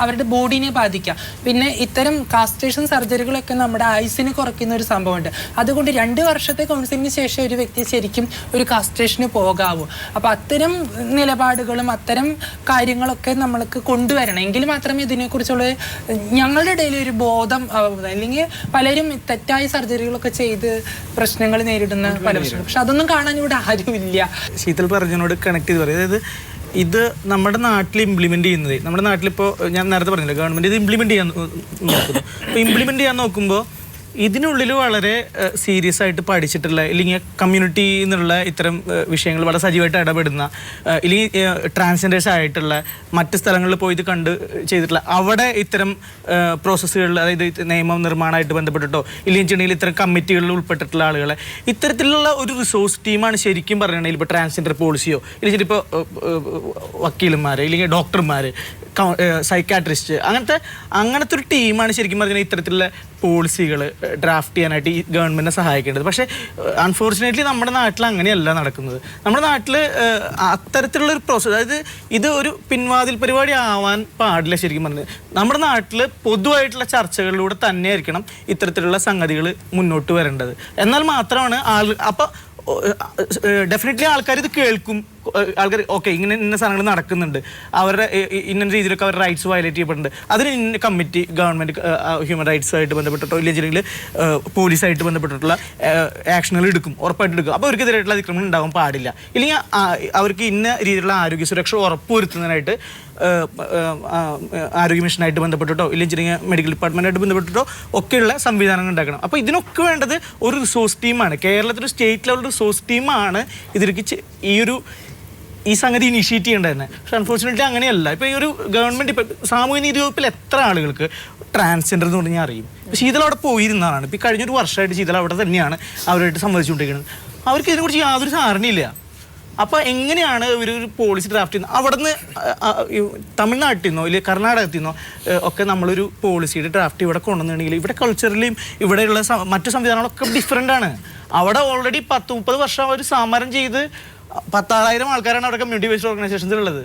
Speaker 8: അവരുടെ ബോഡീനെ ബാധിക്കാം. പിന്നെ ഇത്തരം കാസ്ട്രേഷൻ സർജറികളൊക്കെ നമ്മുടെ ആയുസിന് കുറയ്ക്കുന്ന ഒരു സംഭവമുണ്ട്. അതുകൊണ്ട് 2 വർഷത്തെ കൗൺസിലിന് ശേഷം ഒരു വ്യക്തി ശരിക്കും ഒരു കാസ്ട്രേഷന് പോകാവൂ. അപ്പോൾ അത്തരം നിലപാടുകളും അത്തരം കാര്യങ്ങളൊക്കെ നമ്മൾക്ക് കൊണ്ടുവരണം. എങ്കിൽ മാത്രമേ ഇതിനെക്കുറിച്ചുള്ള ഞങ്ങളുടെ ഇടയിൽ ഒരു ബോധം, അല്ലെങ്കിൽ പലരും തെറ്റായ സർജറികളൊക്കെ ചെയ്ത് പ്രശ്നങ്ങൾ നേരിടുന്ന പല പ്രശ്നങ്ങൾ. പക്ഷെ അതൊന്നും കാണാൻ ഇവിടെ ആരുമില്ല.
Speaker 4: ശീതൽ പറഞ്ഞതിനോട് കണക്ട് ചെയ്ത് പറയും. അതായത് ഇത് നമ്മുടെ നാട്ടിൽ ഇംപ്ലിമെന്റ് ചെയ്യുന്നത്, നമ്മുടെ നാട്ടിലിപ്പോൾ ഞാൻ നേരത്തെ പറഞ്ഞില്ല, ഗവൺമെന്റ് ഇത് ഇംപ്ലിമെന്റ് ചെയ്യാൻ നോക്കുന്നു. അപ്പോൾ ഇംപ്ലിമെന്റ് ചെയ്യാൻ നോക്കുമ്പോൾ ഇതിനുള്ളിൽ വളരെ സീരിയസ് ആയിട്ട് പഠിച്ചിട്ടുള്ള, ഇല്ലെങ്കിൽ കമ്മ്യൂണിറ്റി എന്നുള്ള ഇത്തരം വിഷയങ്ങൾ വളരെ സജീവമായിട്ട് ഇടപെടുന്ന, ഇല്ലെങ്കിൽ ട്രാൻസ്ജെൻഡേഴ്സ് ആയിട്ടുള്ള മറ്റ് സ്ഥലങ്ങളിൽ പോയി ഇത് കണ്ട് ചെയ്തിട്ടുള്ള, അവിടെ ഇത്തരം പ്രോസസ്സുകളിൽ, അതായത് നിയമം നിർമ്മാണമായിട്ട് ബന്ധപ്പെട്ടിട്ടോ ഇല്ലെങ്കിൽ ഇത്തരം കമ്മിറ്റികളിൽ ഉൾപ്പെട്ടിട്ടുള്ള ആളുകളെ, ഇത്തരത്തിലുള്ള ഒരു റിസോഴ്സ് ടീമാണ് ശരിക്കും പറയുകയാണെങ്കിൽ ഇപ്പോൾ ട്രാൻസ്ജെൻഡർ പോളിസിയോ ഇല്ലെങ്കിൽ ഇപ്പോൾ വക്കീലന്മാർ, ഇല്ലെങ്കിൽ ഡോക്ടർമാർ, സൈക്കാട്രിസ്റ്റ്, അങ്ങനത്തെ ഒരു ടീമാണ് ശരിക്കും പറഞ്ഞാൽ ഇത്തരത്തിലുള്ള പോളിസികൾ ഡ്രാഫ്റ്റ് ചെയ്യാനായിട്ട് ഈ ഗവൺമെൻറ്റിനെ സഹായിക്കേണ്ടത്. പക്ഷേ അൺഫോർച്ചുനേറ്റ്ലി നമ്മുടെ നാട്ടിൽ അങ്ങനെയല്ല നടക്കുന്നത്. നമ്മുടെ നാട്ടിൽ അത്തരത്തിലുള്ളൊരു പ്രോസസ്സ്, അതായത് ഇത് ഒരു പിൻവാതിൽ പരിപാടി ആവാൻ പാടില്ല. ശരിക്കും പറഞ്ഞത് നമ്മുടെ നാട്ടിൽ പൊതുവായിട്ടുള്ള ചർച്ചകളിലൂടെ തന്നെ ആയിരിക്കണം ഇത്തരത്തിലുള്ള സംഗതികൾ മുന്നോട്ട് വരേണ്ടത്. എന്നാൽ മാത്രമാണ് അപ്പോൾ ഡെഫിനറ്റ്ലി ആൾക്കാർ ഇത് കേൾക്കും. ആൾക്കാർ ഓക്കെ ഇങ്ങനെ ഇന്ന സാധനങ്ങൾ നടക്കുന്നുണ്ട്, അവരുടെ ഇന്ന രീതിയിലൊക്കെ അവരുടെ റൈറ്റ്സ് വയലേറ്റ് ചെയ്യപ്പെടുന്നുണ്ട്, അതിന് ഇന്ന കമ്മിറ്റി, ഗവൺമെൻറ് ഹ്യൂമൻ റൈറ്റ്സുമായിട്ട് ബന്ധപ്പെട്ടിട്ടോ ഇല്ലെങ്കിൽ പോലീസായിട്ട് ബന്ധപ്പെട്ടിട്ടുള്ള ആക്ഷനുകൾ എടുക്കും, ഉറപ്പായിട്ട് എടുക്കും. അപ്പോൾ അവർക്കെതിരായിട്ടുള്ള അതിക്രമങ്ങൾ ഉണ്ടാകാൻ പാടില്ല. ഇല്ലെങ്കിൽ അവർക്ക് ഇന്ന രീതിയിലുള്ള ആരോഗ്യ സുരക്ഷ ഉറപ്പുവരുത്തുന്നതിനായിട്ട് ആരോഗ്യ മിഷനായിട്ട് ബന്ധപ്പെട്ടിട്ടോ ഇല്ലെങ്കിൽ മെഡിക്കൽ ഡിപ്പാർട്ട്മെൻറ്റായിട്ട് ബന്ധപ്പെട്ടിട്ടോ ഒക്കെയുള്ള സംവിധാനങ്ങൾ ഉണ്ടാക്കണം. അപ്പോൾ ഇതിനൊക്കെ വേണ്ടത് ഒരു റിസോഴ്സ് ടീമാണ്. കേരളത്തിൽ സ്റ്റേറ്റ് ലെവൽ റിസോഴ്സ് ടീമാണ് ഇതിലേക്ക് ഈ സംഗതി ഇനിഷ്യേറ്റ് ചെയ്യേണ്ടത് തന്നെ. പക്ഷെ അൺഫോർച്ചുനേറ്റ്ലി അങ്ങനെയല്ല. ഇപ്പോൾ ഈ ഒരു ഗവൺമെൻറ്, ഇപ്പോൾ സാമൂഹ്യ നീതി വകുപ്പിൽ എത്ര ആളുകൾക്ക് ട്രാൻസ്ജെൻഡർ എന്ന് പറഞ്ഞാൽ അറിയും? ശീതൾ അവിടെ പോയിരുന്നതാണ്. ഇപ്പോൾ കഴിഞ്ഞൊരു വർഷമായിട്ട് ശീതൾ അവിടെ തന്നെയാണ് അവരായിട്ട് സംവദിച്ചുകൊണ്ടിരിക്കുന്നത്. അവർക്ക് ഇതിനെക്കുറിച്ച് യാതൊരു ധാരണയില്ല. അപ്പോൾ എങ്ങനെയാണ് ഒരു പോളിസി ഡ്രാഫ്റ്റ് ചെയ്യുന്നത്? അവിടെ നിന്ന് തമിഴ്നാട്ടിൽ നിന്നോ ഇല്ലെങ്കിൽ കർണാടകത്തിൽ നിന്നോ ഒക്കെ നമ്മളൊരു പോളിസിയുടെ ഡ്രാഫ്റ്റ് ഇവിടെ കൊണ്ടുവന്നിട്ടുണ്ടെങ്കിൽ ഇവിടെ കൾച്ചറിലും ഇവിടെയുള്ള മറ്റു സംവിധാനങ്ങളൊക്കെ ഡിഫറെൻ്റ് ആണ്. അവിടെ ഓൾറെഡി 10-30 വർഷം അവർ സമരം ചെയ്ത് 10,000 ആൾക്കാരാണ് അവിടെ കമ്മ്യൂണിറ്റി ബേസ്ഡ് ഓർഗനൈസേഷൻസിലുള്ളത്.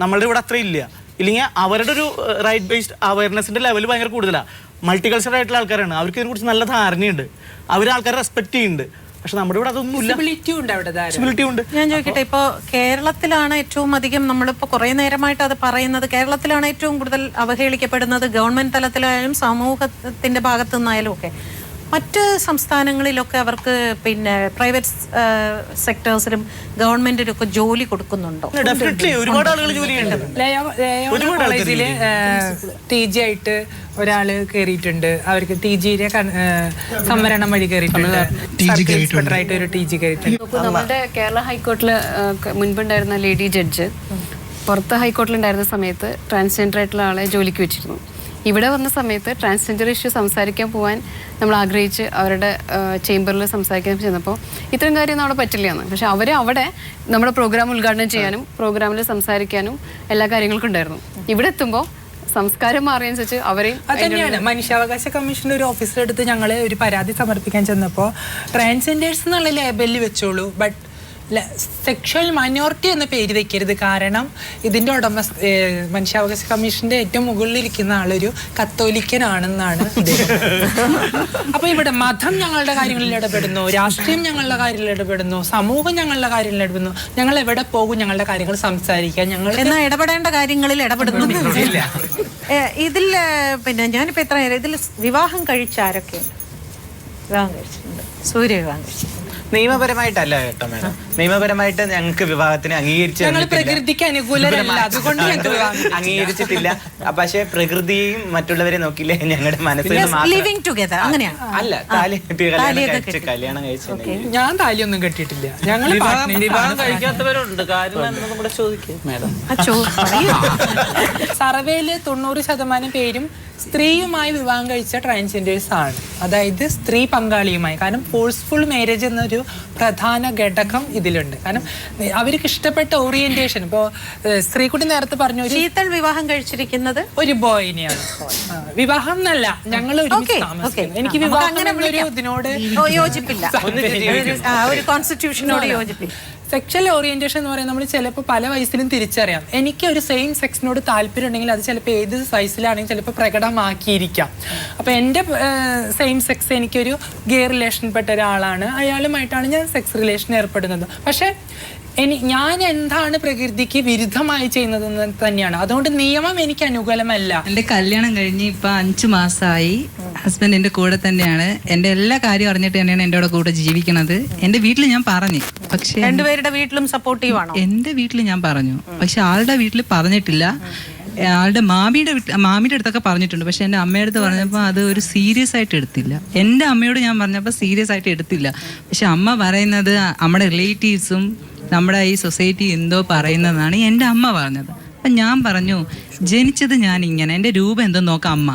Speaker 4: നമ്മളുടെ ഇവിടെ അത്ര ഇല്ല. ഇല്ലെങ്കിൽ അവരുടെ ഒരു റൈറ്റ് ബേസ്ഡ് അവയർനെസ്സിൻ്റെ ലെവൽ ഭയങ്കര കൂടുതലാണ്. മൾട്ടി കൾച്ചറൽ ആയിട്ടുള്ള ആൾക്കാരാണ്. അവർക്ക് ഇതിനെക്കുറിച്ച് നല്ല ധാരണയുണ്ട്, അവർ ആൾക്കാരെ റെസ്പെക്ട് ചെയ്യുന്നുണ്ട്. പക്ഷെ നമ്മുടെ ഇവിടെ അതൊന്നുമില്ല. വിസിബിലിറ്റി ഉണ്ട്.
Speaker 1: ഞാൻ ചോദിക്കട്ടെ, ഇപ്പോൾ കേരളത്തിലാണ് ഏറ്റവും അധികം, നമ്മളിപ്പോൾ കുറേ നേരമായിട്ട് അത് പറയുന്നത്, കേരളത്തിലാണ് ഏറ്റവും കൂടുതൽ അവഹേളിക്കപ്പെടുന്നത്, ഗവൺമെൻറ് തലത്തിലായാലും സമൂഹത്തിൻ്റെ ഭാഗത്തു നിന്നായാലും ഒക്കെ. മറ്റ് സംസ്ഥാനങ്ങളിലൊക്കെ അവർക്ക് പിന്നെ പ്രൈവറ്റ് സെക്ടേഴ്സിലും ഗവൺമെന്റിലും ഒക്കെ ജോലി കൊടുക്കുന്നുണ്ടോ?
Speaker 4: ഒരുപാട് ആളുകൾ ജോലി
Speaker 8: കോളേജില് TG ആയിട്ട് ഒരാള് കയറിയിട്ടുണ്ട്. അവർക്ക് TGയുടെ സംവരണം വഴി കയറിയിട്ടുണ്ട്. ഒരു TG കയറിയിട്ടുണ്ട്.
Speaker 3: നമ്മുടെ കേരള ഹൈക്കോർട്ടിൽ മുൻപുണ്ടായിരുന്ന ലേഡി ജഡ്ജ് പുറത്ത് ഹൈക്കോർട്ടിലുണ്ടായിരുന്ന സമയത്ത് ട്രാൻസ്ജെൻഡർ ആയിട്ടുള്ള ആളെ ജോലിക്ക് വെച്ചിരുന്നു. ഇവിടെ വന്ന സമയത്ത് ട്രാൻസ്ജെൻഡർ ഇഷ്യൂ സംസാരിക്കാൻ പോകാൻ നമ്മൾ ആഗ്രഹിച്ച് അവരുടെ ചേംബറിൽ സംസാരിക്കാൻ ചെന്നപ്പോൾ ഇത്തരം കാര്യമൊന്നും അവിടെ പറ്റില്ല എന്ന്. പക്ഷെ അവർ അവിടെ നമ്മുടെ പ്രോഗ്രാം ഉദ്ഘാടനം ചെയ്യാനും പ്രോഗ്രാമിൽ സംസാരിക്കാനും എല്ലാ കാര്യങ്ങൾക്കും ഉണ്ടായിരുന്നു. ഇവിടെ എത്തുമ്പോൾ സംസ്കാരം മാറിയനുസരിച്ച് അവരെയും
Speaker 8: അതന്നെയാണ്. മനുഷ്യാവകാശ കമ്മീഷൻ്റെ ഒരു ഓഫീസറെടുത്ത് ഞങ്ങൾ ഒരു പരാതി സമർപ്പിക്കാൻ ചെന്നപ്പോൾ ട്രാൻസ്ജെൻഡേഴ്സ് എന്നുള്ള ലേബലിൽ വെച്ചോളൂ, ബട്ട് സെക്ഷൽ മൈനോറിറ്റി എന്ന പേര് വെക്കരുത്. കാരണം ഇതിന്റെ മനുഷ്യാവകാശ കമ്മീഷന്റെ ഏറ്റവും മുകളിലിരിക്കുന്ന ആളൊരു കത്തോലിക്കനാണെന്നാണ് അപ്പൊ ഇവിടെ മതം ഞങ്ങളുടെ കാര്യങ്ങളിൽ ഇടപെടുന്നു, രാഷ്ട്രീയം ഞങ്ങളുടെ കാര്യങ്ങളിൽ ഇടപെടുന്നു, സമൂഹം ഞങ്ങളുടെ കാര്യങ്ങളിൽ ഇടപെടുന്നു. ഞങ്ങൾ എവിടെ പോകും ഞങ്ങളുടെ കാര്യങ്ങൾ സംസാരിക്കാൻ? ഞങ്ങൾ
Speaker 1: എന്നാൽ ഇടപെടേണ്ട കാര്യങ്ങളിൽ ഇടപെടുന്നില്ല. ഇതിൽ പിന്നെ ഞാനിപ്പോ എത്ര ഇതിൽ വിവാഹം കഴിച്ച ആരൊക്കെയുണ്ട്? വിവാഹം കഴിച്ചിട്ടുണ്ട്. സൂര്യ വിവാഹം കഴിച്ചിട്ടുണ്ട്.
Speaker 9: നിയമപരമായിട്ടല്ല കേട്ടോ മാഡം, നിയമപരമായിട്ട് ഞങ്ങൾക്ക് വിവാഹത്തിന്
Speaker 8: പ്രകൃതിക്ക് അനുകൂലമല്ല, അതുകൊണ്ട്
Speaker 9: അംഗീകരിച്ചിട്ടില്ല. പക്ഷെ പ്രകൃതിയും മറ്റുള്ളവരെ നോക്കില്ലേ ഞങ്ങളുടെ മനസ്സിൽ
Speaker 1: ലിവിങ് ടുഗദർ അങ്ങനെയാണ്.
Speaker 9: അല്ല, കല്യാണം കഴിച്ചത്.
Speaker 8: ഞാൻ താലിയൊന്നും കെട്ടിയിട്ടില്ല. ഞങ്ങൾ
Speaker 9: വിവാഹം കഴിക്കാത്തവരുണ്ട്. കാര്യം കൂടെ ചോദിക്കും മാഡം.
Speaker 8: സർവേയില് 90% പേരും സ്ത്രീയുമായി വിവാഹം കഴിച്ച ട്രാൻസ്ജെൻഡേഴ്സ് ആണ്. അതായത് സ്ത്രീ പങ്കാളിയുമായി. കാരണം ഫോഴ്സ്ഫുൾ മാരേജ് എന്നൊരു പ്രധാന ഘടകം ഇതിലുണ്ട്. കാരണം അവർക്ക് ഇഷ്ടപ്പെട്ട ഓറിയന്റേഷൻ. ഇപ്പോൾ സ്ത്രീക്കുട്ടി നേരത്തെ പറഞ്ഞു,
Speaker 1: ശീതൾ വിവാഹം കഴിച്ചിരിക്കുന്നത്
Speaker 8: ഒരു ബോയിനെയാണ്. വിവാഹം എന്നല്ല, ഞങ്ങൾ എനിക്ക് വിവാഹം ഇതിനോട്
Speaker 1: യോജിപ്പില്ല, ഒരു കോൺസ്റ്റിറ്റ്യൂഷനോട് യോജിപ്പില്ല.
Speaker 8: സെക്ഷൽ ഓറിയന്റേഷൻ എന്ന് പറയുന്നത് നമ്മൾ ചിലപ്പോൾ പല വയസ്സിലും തിരിച്ചറിയാം. എനിക്ക് ഒരു സെയിം സെക്സിനോട് താല്പര്യം ഉണ്ടെങ്കിൽ അത് ചിലപ്പോൾ ഏത് വയസ്സിലാണെങ്കിൽ ചിലപ്പോൾ പ്രകടമാക്കിയിരിക്കാം. അപ്പോൾ എൻ്റെ സെയിം സെക്സ് എനിക്കൊരു ഗേ റിലേഷൻപ്പെട്ട ഒരാളാണ്, അയാളുമായിട്ടാണ് ഞാൻ സെക്സ് റിലേഷൻ ഏർപ്പെടുന്നത്. പക്ഷേ ഞാൻ എന്താണ് പ്രകൃതിക്ക് വിരുദ്ധമായി ചെയ്യുന്നതെന്ന് തന്നെയാണ്. അതുകൊണ്ട് നിയമം എനിക്ക് അനുകൂലമല്ല.
Speaker 10: എൻ്റെ കല്യാണം കഴിഞ്ഞ് ഇപ്പം 5 മാസമായി. ഹസ്ബൻഡ് എൻ്റെ കൂടെ തന്നെയാണ്. എൻ്റെ എല്ലാ കാര്യം അറിഞ്ഞിട്ട് തന്നെയാണ് എൻ്റെ കൂടെ ജീവിക്കുന്നത്. എൻ്റെ വീട്ടിൽ ഞാൻ പറഞ്ഞു, പക്ഷേ
Speaker 1: രണ്ടുപേരുടെ വീട്ടിലും സപ്പോർട്ടീവ് ആണോ?
Speaker 10: എൻ്റെ വീട്ടിൽ ഞാൻ പറഞ്ഞു, പക്ഷെ ആളുടെ വീട്ടിൽ പറഞ്ഞിട്ടില്ല. ആളുടെ മാമിയുടെ അടുത്തൊക്കെ പറഞ്ഞിട്ടുണ്ട്. പക്ഷെ എൻ്റെ അമ്മയുടെ അടുത്ത് പറഞ്ഞപ്പോൾ അത് ഒരു സീരിയസ് ആയിട്ട് എടുത്തില്ല. എൻ്റെ അമ്മയോട് ഞാൻ പറഞ്ഞപ്പോൾ സീരിയസ് ആയിട്ട് എടുത്തില്ല. പക്ഷെ അമ്മ പറയുന്നത് നമ്മുടെ റിലേറ്റീവ്സും നമ്മുടെ ഈ സൊസൈറ്റി എന്തോ പറയുന്നതാണ് എൻ്റെ അമ്മ പറഞ്ഞത്. അപ്പം ഞാൻ പറഞ്ഞു, ജനിച്ചത് ഞാൻ ഇങ്ങനെ, എൻ്റെ രൂപം എന്തോ നോക്കാം അമ്മ.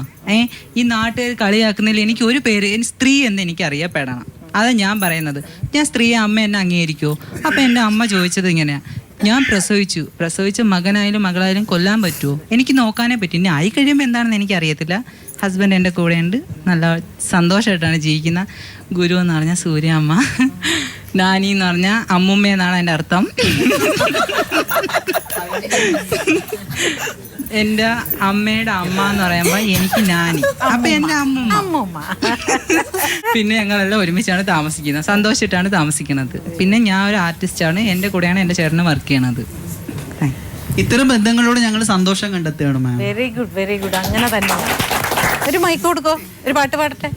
Speaker 10: ഈ നാട്ടുകാർ കളിയാക്കുന്നതിൽ എനിക്ക് ഒരു പേര് സ്ത്രീ എന്ന് എനിക്ക് അറിയപ്പെടണം. അതാ ഞാൻ പറയുന്നത്. ഞാൻ സ്ത്രീയെ അമ്മ എന്നെ അംഗീകരിക്കുമോ? അപ്പം എൻ്റെ അമ്മ ചോദിച്ചത് ഇങ്ങനെയാണ്, ഞാൻ പ്രസവിച്ച മകനായാലും മകളായാലും കൊല്ലാൻ പറ്റുമോ? എനിക്ക് നോക്കാനേ പറ്റും. ഇനി ആയി കഴിയുമ്പോൾ എന്താണെന്ന് എനിക്കറിയത്തില്ല. ഹസ്ബൻഡ് എൻ്റെ കൂടെയുണ്ട്, നല്ല സന്തോഷമായിട്ടാണ് ജീവിക്കുന്ന. ഗുരു എന്ന് പറഞ്ഞാൽ സൂര്യ അമ്മ, നാനി എന്ന് പറഞ്ഞാൽ അമ്മുമ്മ എന്നാണ് എൻ്റെ അർത്ഥം. എൻ്റെ അമ്മയുടെ അമ്മ എന്ന് പറയുമ്പോൾ എനിക്ക് നാനി, അപ്പൊ എൻ്റെ അമ്മുമ്മ. പിന്നെ ഞങ്ങളെല്ലാം ഒരുമിച്ചാണ് താമസിക്കുന്നത്, സന്തോഷമായിട്ടാണ് താമസിക്കുന്നത്. പിന്നെ ഞാൻ ഒരു ആർട്ടിസ്റ്റാണ്, എൻ്റെ കൂടെയാണ് എൻ്റെ ചേട്ടന് വർക്ക് ചെയ്യണത്.
Speaker 11: ഇത്തരം ബന്ധങ്ങളോട് ഞങ്ങൾ സന്തോഷം കണ്ടെത്തുകയാണ് ma'am.
Speaker 1: Very good, very good. അങ്ങനെ തന്നെ. ഒരു മൈക്ക് കൊടുക്കോ, ഒരു പാട്ട് പാടട്ടെ.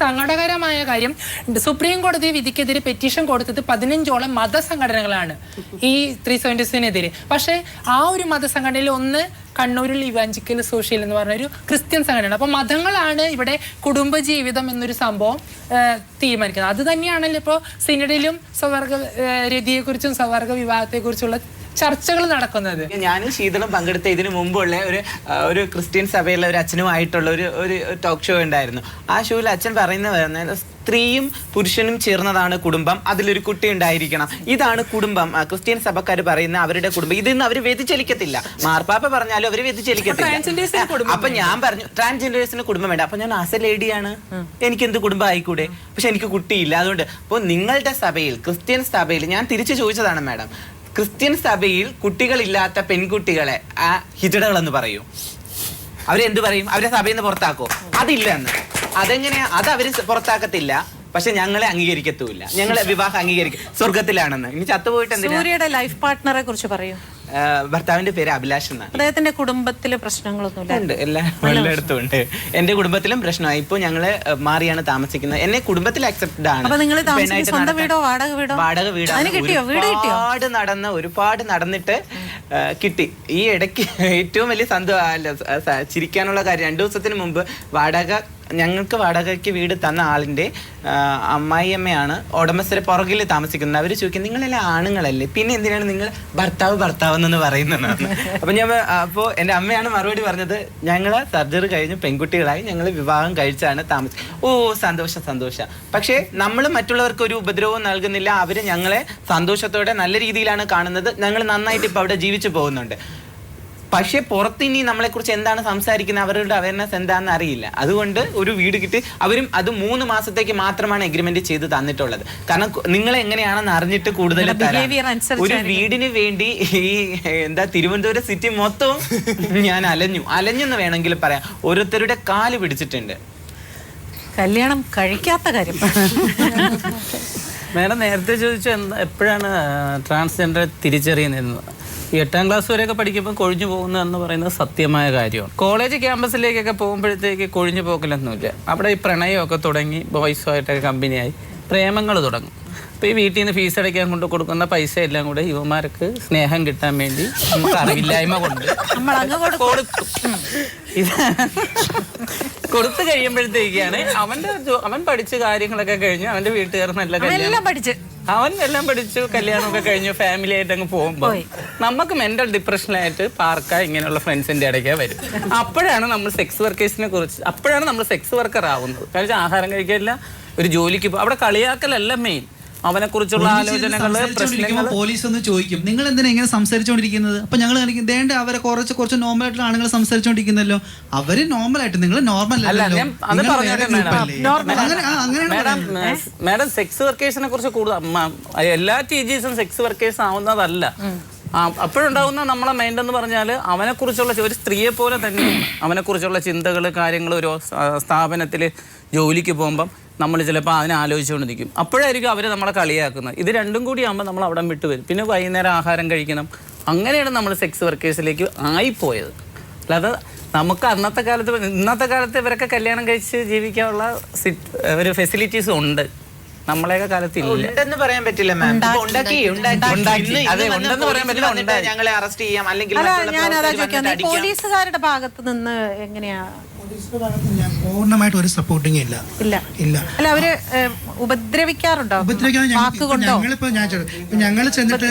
Speaker 8: സങ്കടകരമായ കാര്യം, സുപ്രീം കോടതി വിധിക്കെതിരെ പെറ്റീഷൻ കൊടുത്തത് 15ഓളം മതസംഘടനകളാണ് ഈ 370-നെതിരെ. പക്ഷേ ആ ഒരു മതസംഘടനയിൽ ഒന്ന് കണ്ണൂരിൽ ഇവാഞ്ചിക്കൽ സോഷ്യൽ എന്ന് പറഞ്ഞൊരു ക്രിസ്ത്യൻ സംഘടന. അപ്പോൾ മതങ്ങളാണ് ഇവിടെ കുടുംബജീവിതം എന്നൊരു സംഭവം തീരുമാനിക്കുന്നത്. അത് തന്നെയാണല്ലോ ഇപ്പോൾ സിനഡിലും സ്വവർഗ രതിയെക്കുറിച്ചും സ്വവർഗ വിവാഹത്തെക്കുറിച്ചുള്ള ചർച്ചകൾ നടക്കുന്നത്.
Speaker 9: ഞാനും ശീതളും പങ്കെടുത്ത ഇതിനു മുമ്പുള്ള ഒരു ക്രിസ്ത്യൻ സഭയിലെ ഒരു അച്ഛനുമായിട്ടുള്ള ഒരു ടോക്ക് ഷോ ഉണ്ടായിരുന്നു. ആ ഷോയിൽ അച്ഛൻ പറയുന്നത് സ്ത്രീയും പുരുഷനും ചേർന്നതാണ് കുടുംബം, അതിലൊരു കുട്ടി ഉണ്ടായിരിക്കണം, ഇതാണ് കുടുംബം. ക്രിസ്ത്യൻ സഭക്കാർ പറയുന്ന അവരുടെ കുടുംബം, ഇതൊന്നും അവർ വ്യതിചലിക്കത്തില്ല. മാർപ്പാപ്പ പറഞ്ഞാലും അവർ വ്യതിചലിക്കത്തില്ല. അപ്പൊ ഞാൻ പറഞ്ഞു ട്രാൻസ്ജെൻഡേഴ്സിന് കുടുംബം വേണ്ട. അപ്പൊ ഞാൻ ആസ് എ ലേഡിയാണ്, എനിക്ക് എന്ത് കുടുംബം ആയിക്കൂടെ? പക്ഷെ എനിക്ക് കുട്ടിയില്ല. അതുകൊണ്ട് അപ്പോൾ നിങ്ങളുടെ സഭയിൽ, ക്രിസ്ത്യൻ സഭയിൽ, ഞാൻ തിരിച്ചു ചോദിച്ചതാണ് മാഡം, ക്രിസ്ത്യൻ സഭയിൽ കുട്ടികളില്ലാത്ത പെൺകുട്ടികളെ ആ ഹിജടകളെന്ന് പറയൂ, അവരെന്ത് പറയും? അവരെ സഭയിൽ നിന്ന് പുറത്താക്കോ? അതില്ല എന്ന്. അതെങ്ങനെയാ? അത് അവര് പുറത്താക്കത്തില്ല, പക്ഷെ ഞങ്ങളെ അംഗീകരിക്കത്തുമില്ല. ഞങ്ങളെ വിവാഹം അംഗീകരിക്കും, സ്വർഗത്തിലാണെന്ന്. ഇനി ചത്തുപോയിട്ട് എന്തിനാ?
Speaker 1: സൂര്യയുടെ ലൈഫ് പാർട്ട്ണറെ കുറിച്ച് പറയൂ.
Speaker 9: ഭർത്താവിന്റെ പേര് അഭിലാഷ് എന്നാണ്.
Speaker 1: അദ്ദേഹത്തിന്റെ കുടുംബത്തില് പ്രശ്നങ്ങളൊന്നുമില്ല?
Speaker 9: ഉണ്ട്, എല്ലായിടത്തും ഉണ്ട്. എന്റെ കുടുംബത്തിലും പ്രശ്നമായി. ഇപ്പൊ ഞങ്ങള് മാറിയാണ് താമസിക്കുന്നത്. എന്നെ കുടുംബത്തിൽ അക്സെപ്റ്റഡ് ആണ്. വാടക വീടാണ്. ഒരുപാട് നടന്നിട്ട് കിട്ടി. ഈ ഇടയ്ക്ക് ഏറ്റവും വലിയ ചിരിക്കാനുള്ള കാര്യം, 2 ദിവസത്തിന് മുമ്പ് വാടക ഞങ്ങൾക്ക് വാടകയ്ക്ക് വീട് തന്ന ആളിൻ്റെ അമ്മായിയമ്മയാണ് ഉടമസ്ഥരെ പുറകിൽ താമസിക്കുന്നത്. അവർ ചോദിക്കും, നിങ്ങളെല്ലാം ആണുങ്ങളല്ലേ, പിന്നെ എന്തിനാണ് നിങ്ങൾ ഭർത്താവ് എന്നൊന്ന് പറയുന്നതെന്ന്. അപ്പോൾ എൻ്റെ അമ്മയാണ് മറുപടി പറഞ്ഞത്, ഞങ്ങൾ സർജറി കഴിഞ്ഞ് പെൺകുട്ടികളായി ഞങ്ങൾ വിവാഹം കഴിച്ചാണ് താമസിക്കുന്നത്. ഓ സന്തോഷം. പക്ഷേ നമ്മൾ മറ്റുള്ളവർക്ക് ഒരു ഉപദ്രവവും നൽകുന്നില്ല, അവർ ഞങ്ങളെ സന്തോഷത്തോടെ നല്ല രീതിയിലാണ് കാണുന്നത്. ഞങ്ങൾ നന്നായിട്ട് ഇപ്പോൾ അവിടെ ജീവിച്ചു പോകുന്നുണ്ട്. പക്ഷേ പുറത്ത് ഇനി നമ്മളെക്കുറിച്ച് എന്താണ് സംസാരിക്കുന്നത്, അവരുടെ അവയർനെസ് എന്താണെന്ന് അറിയില്ല. അതുകൊണ്ട് ഒരു വീട് കിട്ടി അവരും അത് 3 മാസത്തേക്ക് മാത്രമാണ് എഗ്രിമെന്റ് ചെയ്ത് തന്നിട്ടുള്ളത്. കാരണം നിങ്ങൾ എങ്ങനെയാണെന്ന് അറിഞ്ഞിട്ട് കൂടുതൽ ഒരു വീടിന് വേണ്ടി ഈ തിരുവനന്തപുരം സിറ്റി മൊത്തവും ഞാൻ അലഞ്ഞെന്ന് വേണമെങ്കിൽ പറയാം. ഓരോരുത്തരുടെ കാല് പിടിച്ചിട്ടുണ്ട്.
Speaker 1: കല്യാണം കഴിക്കാത്ത കാര്യം
Speaker 12: മാഡം നേരത്തെ ചോദിച്ചു എപ്പോഴാണ് ട്രാൻസ്ജെൻഡർ തിരിച്ചറിയുന്നത്. 8ാം ക്ലാസ് വരെയൊക്കെ പഠിക്കുമ്പോൾ കൊഴിഞ്ഞു പോകുന്നു എന്ന് പറയുന്നത് സത്യമായ കാര്യമാണ്. കോളേജ് ക്യാമ്പസിലേക്കൊക്കെ പോകുമ്പോഴത്തേക്ക് കൊഴിഞ്ഞു പോകലൊന്നുമില്ല. അവിടെ ഈ പ്രണയമൊക്കെ തുടങ്ങി ബോയ്സുമായിട്ടൊക്കെ കമ്പനിയായി പ്രേമങ്ങൾ തുടങ്ങും. അപ്പോൾ ഈ വീട്ടിൽ നിന്ന് ഫീസ് അടയ്ക്കാൻ കൊണ്ട് കൊടുക്കുന്ന പൈസ എല്ലാം കൂടെ യുവമാർക്ക് സ്നേഹം കിട്ടാൻ വേണ്ടി നമുക്ക് അറിവില്ലായ്മ കൊണ്ട് കൊടുത്തു കഴിയുമ്പോഴത്തേക്കാണ് അവൻ പഠിച്ച കാര്യങ്ങളൊക്കെ കഴിഞ്ഞ് അവൻ്റെ വീട്ടുകാർ നല്ല അവൻ എല്ലാം പഠിച്ചു കല്യാണമൊക്കെ കഴിഞ്ഞു ഫാമിലി ആയിട്ട് അങ്ങ് പോകുമ്പോൾ നമുക്ക് മെന്റൽ ഡിപ്രഷനായിട്ട് പാർക്ക ഇങ്ങനെയുള്ള ഫ്രണ്ട്സിന്റെ ഇടയ്ക്ക് വരും. അപ്പോഴാണ് നമ്മൾ സെക്സ് വർക്കർ ആവുന്നത്. കാരണം ആഹാരം കഴിക്കില്ല, ഒരു ജോലിക്ക് അവിടെ കളിയാക്കലല്ല മെയിൻ, അവനെ കുറിച്ചുള്ള ആലോചനകള് പ്രശ്നങ്ങൾ.
Speaker 11: പോലീസ് ഒന്ന് ചോദിക്കും, നിങ്ങൾ എന്തിനാ ഇങ്ങനെ സംസാരിച്ചുകൊണ്ടിരിക്കുന്നത്? അപ്പൊ ഞങ്ങൾ കാണിക്കും, ദേണ്ട അവരെ കുറച്ച് നോർമൽ ആയിട്ടുള്ള ആളുകൾ സംസാരിച്ചുകൊണ്ടിരിക്കുന്നല്ലോ. അവര് നോർമൽ ആയിട്ട്, നിങ്ങൾ നോർമൽ
Speaker 12: മാഡം സെക്സ് വർക്കേഴ്സിനെ കുറിച്ച് കൂടുതൽ എല്ലാ ടീച്ചേഴ്സും സെക്സ് വർക്കേഴ്സ് ആവുന്നതല്ല. അപ്പോഴുണ്ടാകുന്ന നമ്മളെ മൈൻഡ് എന്ന് പറഞ്ഞാൽ അവനെക്കുറിച്ചുള്ള ഒരു സ്ത്രീയെ പോലെ തന്നെയാണ് അവനെക്കുറിച്ചുള്ള ചിന്തകൾ, കാര്യങ്ങൾ. ഒരു സ്ഥാപനത്തിൽ ജോലിക്ക് പോകുമ്പം നമ്മൾ ചിലപ്പോൾ അതിനെ ആലോചിച്ചുകൊണ്ട് നിൽക്കും. അപ്പോഴായിരിക്കും അവർ നമ്മളെ കളിയാക്കുന്നത്. ഇത് രണ്ടും കൂടി ആകുമ്പോൾ നമ്മൾ അവിടെ വിട്ട് വരും. പിന്നെ വൈകുന്നേരം ആഹാരം കഴിക്കണം. അങ്ങനെയാണ് നമ്മൾ സെക്സ് വർക്കേഴ്സിലേക്ക് ആയിപ്പോയത്. അല്ലാതെ നമുക്ക് ഇന്നത്തെ കാലത്ത് ഇവരൊക്കെ കല്യാണം കഴിച്ച് ജീവിക്കാനുള്ള ഒരു ഫെസിലിറ്റീസ് ഉണ്ട്, നമ്മളെയൊക്കെ കാലത്ത്
Speaker 9: ഉണ്ടെന്ന് പറയാൻ പറ്റില്ല മാം. ഞങ്ങളെ അറസ്റ്റ് ചെയ്യാം, അല്ലെങ്കിൽ
Speaker 1: പോലീസുകാരുടെ ഭാഗത്ത് നിന്ന് എങ്ങനെയാ?
Speaker 6: ഞാൻ പൂർണ്ണമായിട്ട് ഒരു സപ്പോർട്ടിങ് ഇല്ല. അല്ല അവര് ഉപദ്രവിക്കാറുണ്ടോ? ഞങ്ങൾ ചെന്നിട്ട്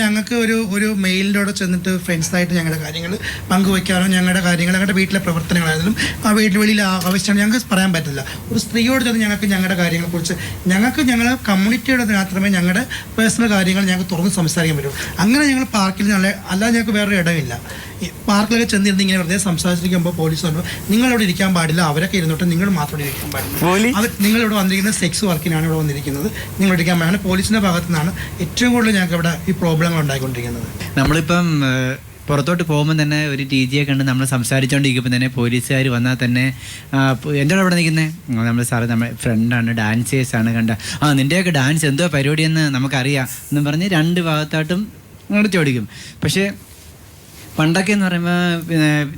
Speaker 6: ഞങ്ങൾക്ക് ഒരു മെയിലിലൂടെ ചെന്നിട്ട് ഫ്രണ്ട്സായിട്ട് ഞങ്ങളുടെ കാര്യങ്ങൾ പങ്കുവയ്ക്കാനോ ഞങ്ങളുടെ വീട്ടിലെ പ്രവർത്തനങ്ങളായാലും ആ വീട്ടിൽ വെളിയിൽ ആവശ്യമാണ് ഞങ്ങൾക്ക് പറയാൻ പറ്റില്ല. ഒരു സ്ത്രീയോട് ചെന്ന് ഞങ്ങളുടെ കാര്യങ്ങളെക്കുറിച്ച് ഞങ്ങളുടെ കമ്മ്യൂണിറ്റിയുടെ മാത്രമേ ഞങ്ങളുടെ പേഴ്സണൽ കാര്യങ്ങൾ ഞങ്ങൾക്ക് തുറന്ന് സംസാരിക്കാൻ പറ്റുള്ളൂ. അങ്ങനെ ഞങ്ങൾ പാർക്കിൽ അല്ലാതെ ഞങ്ങൾക്ക് വേറൊരു ഇടമില്ല. ഈ പാർക്കിലൊക്കെ ചെന്നിരുന്ന് ഇങ്ങനെ വെറുതെ സംസാരിച്ചിരിക്കുമ്പോൾ പോലീസ് പറഞ്ഞു, നിങ്ങളിവിടെ ഇരിക്കാൻ പാടില്ല, അവരൊക്കെ ഇരുന്നിട്ട് നിങ്ങൾ മാത്രം ഇരിക്കാൻ പാടില്ല. അവർ നിങ്ങളിവിടെ വന്നിരിക്കുന്നത് സെക്സ് വർക്കിനാണ് ഇവിടെ വന്നിരിക്കുന്നത്, നിങ്ങൾ ഇരിക്കാൻ പാടില്ല. പോലീസിൻ്റെ ഭാഗത്തു നിന്നാണ് ഏറ്റവും കൂടുതൽ ഞങ്ങൾക്ക് ഇവിടെ ഈ പ്രോബ്ലങ്ങൾ ഉണ്ടായിക്കൊണ്ടിരിക്കുന്നത്.
Speaker 13: നമ്മളിപ്പം പുറത്തോട്ട് പോകുമ്പോൾ തന്നെ ഒരു TGയെ കണ്ട് നമ്മൾ സംസാരിച്ചുകൊണ്ടിരിക്കുമ്പോൾ തന്നെ പോലീസുകാർ വന്നാൽ തന്നെ എന്താണ് അവിടെ നിൽക്കുന്നത്, നമ്മൾ സാറ് നമ്മുടെ ഫ്രണ്ടാണ്, ഡാൻസേഴ്സാണ്, നിൻ്റെയൊക്കെ ഡാൻസ് എന്തോ പരിപാടിയെന്ന് നമുക്കറിയാം എന്ന് പറഞ്ഞ് 2 ഭാഗത്തായിട്ടും അങ്ങോട്ട് ചോദിക്കും. പക്ഷേ പണ്ടൊക്കെ എന്ന് പറയുമ്പോൾ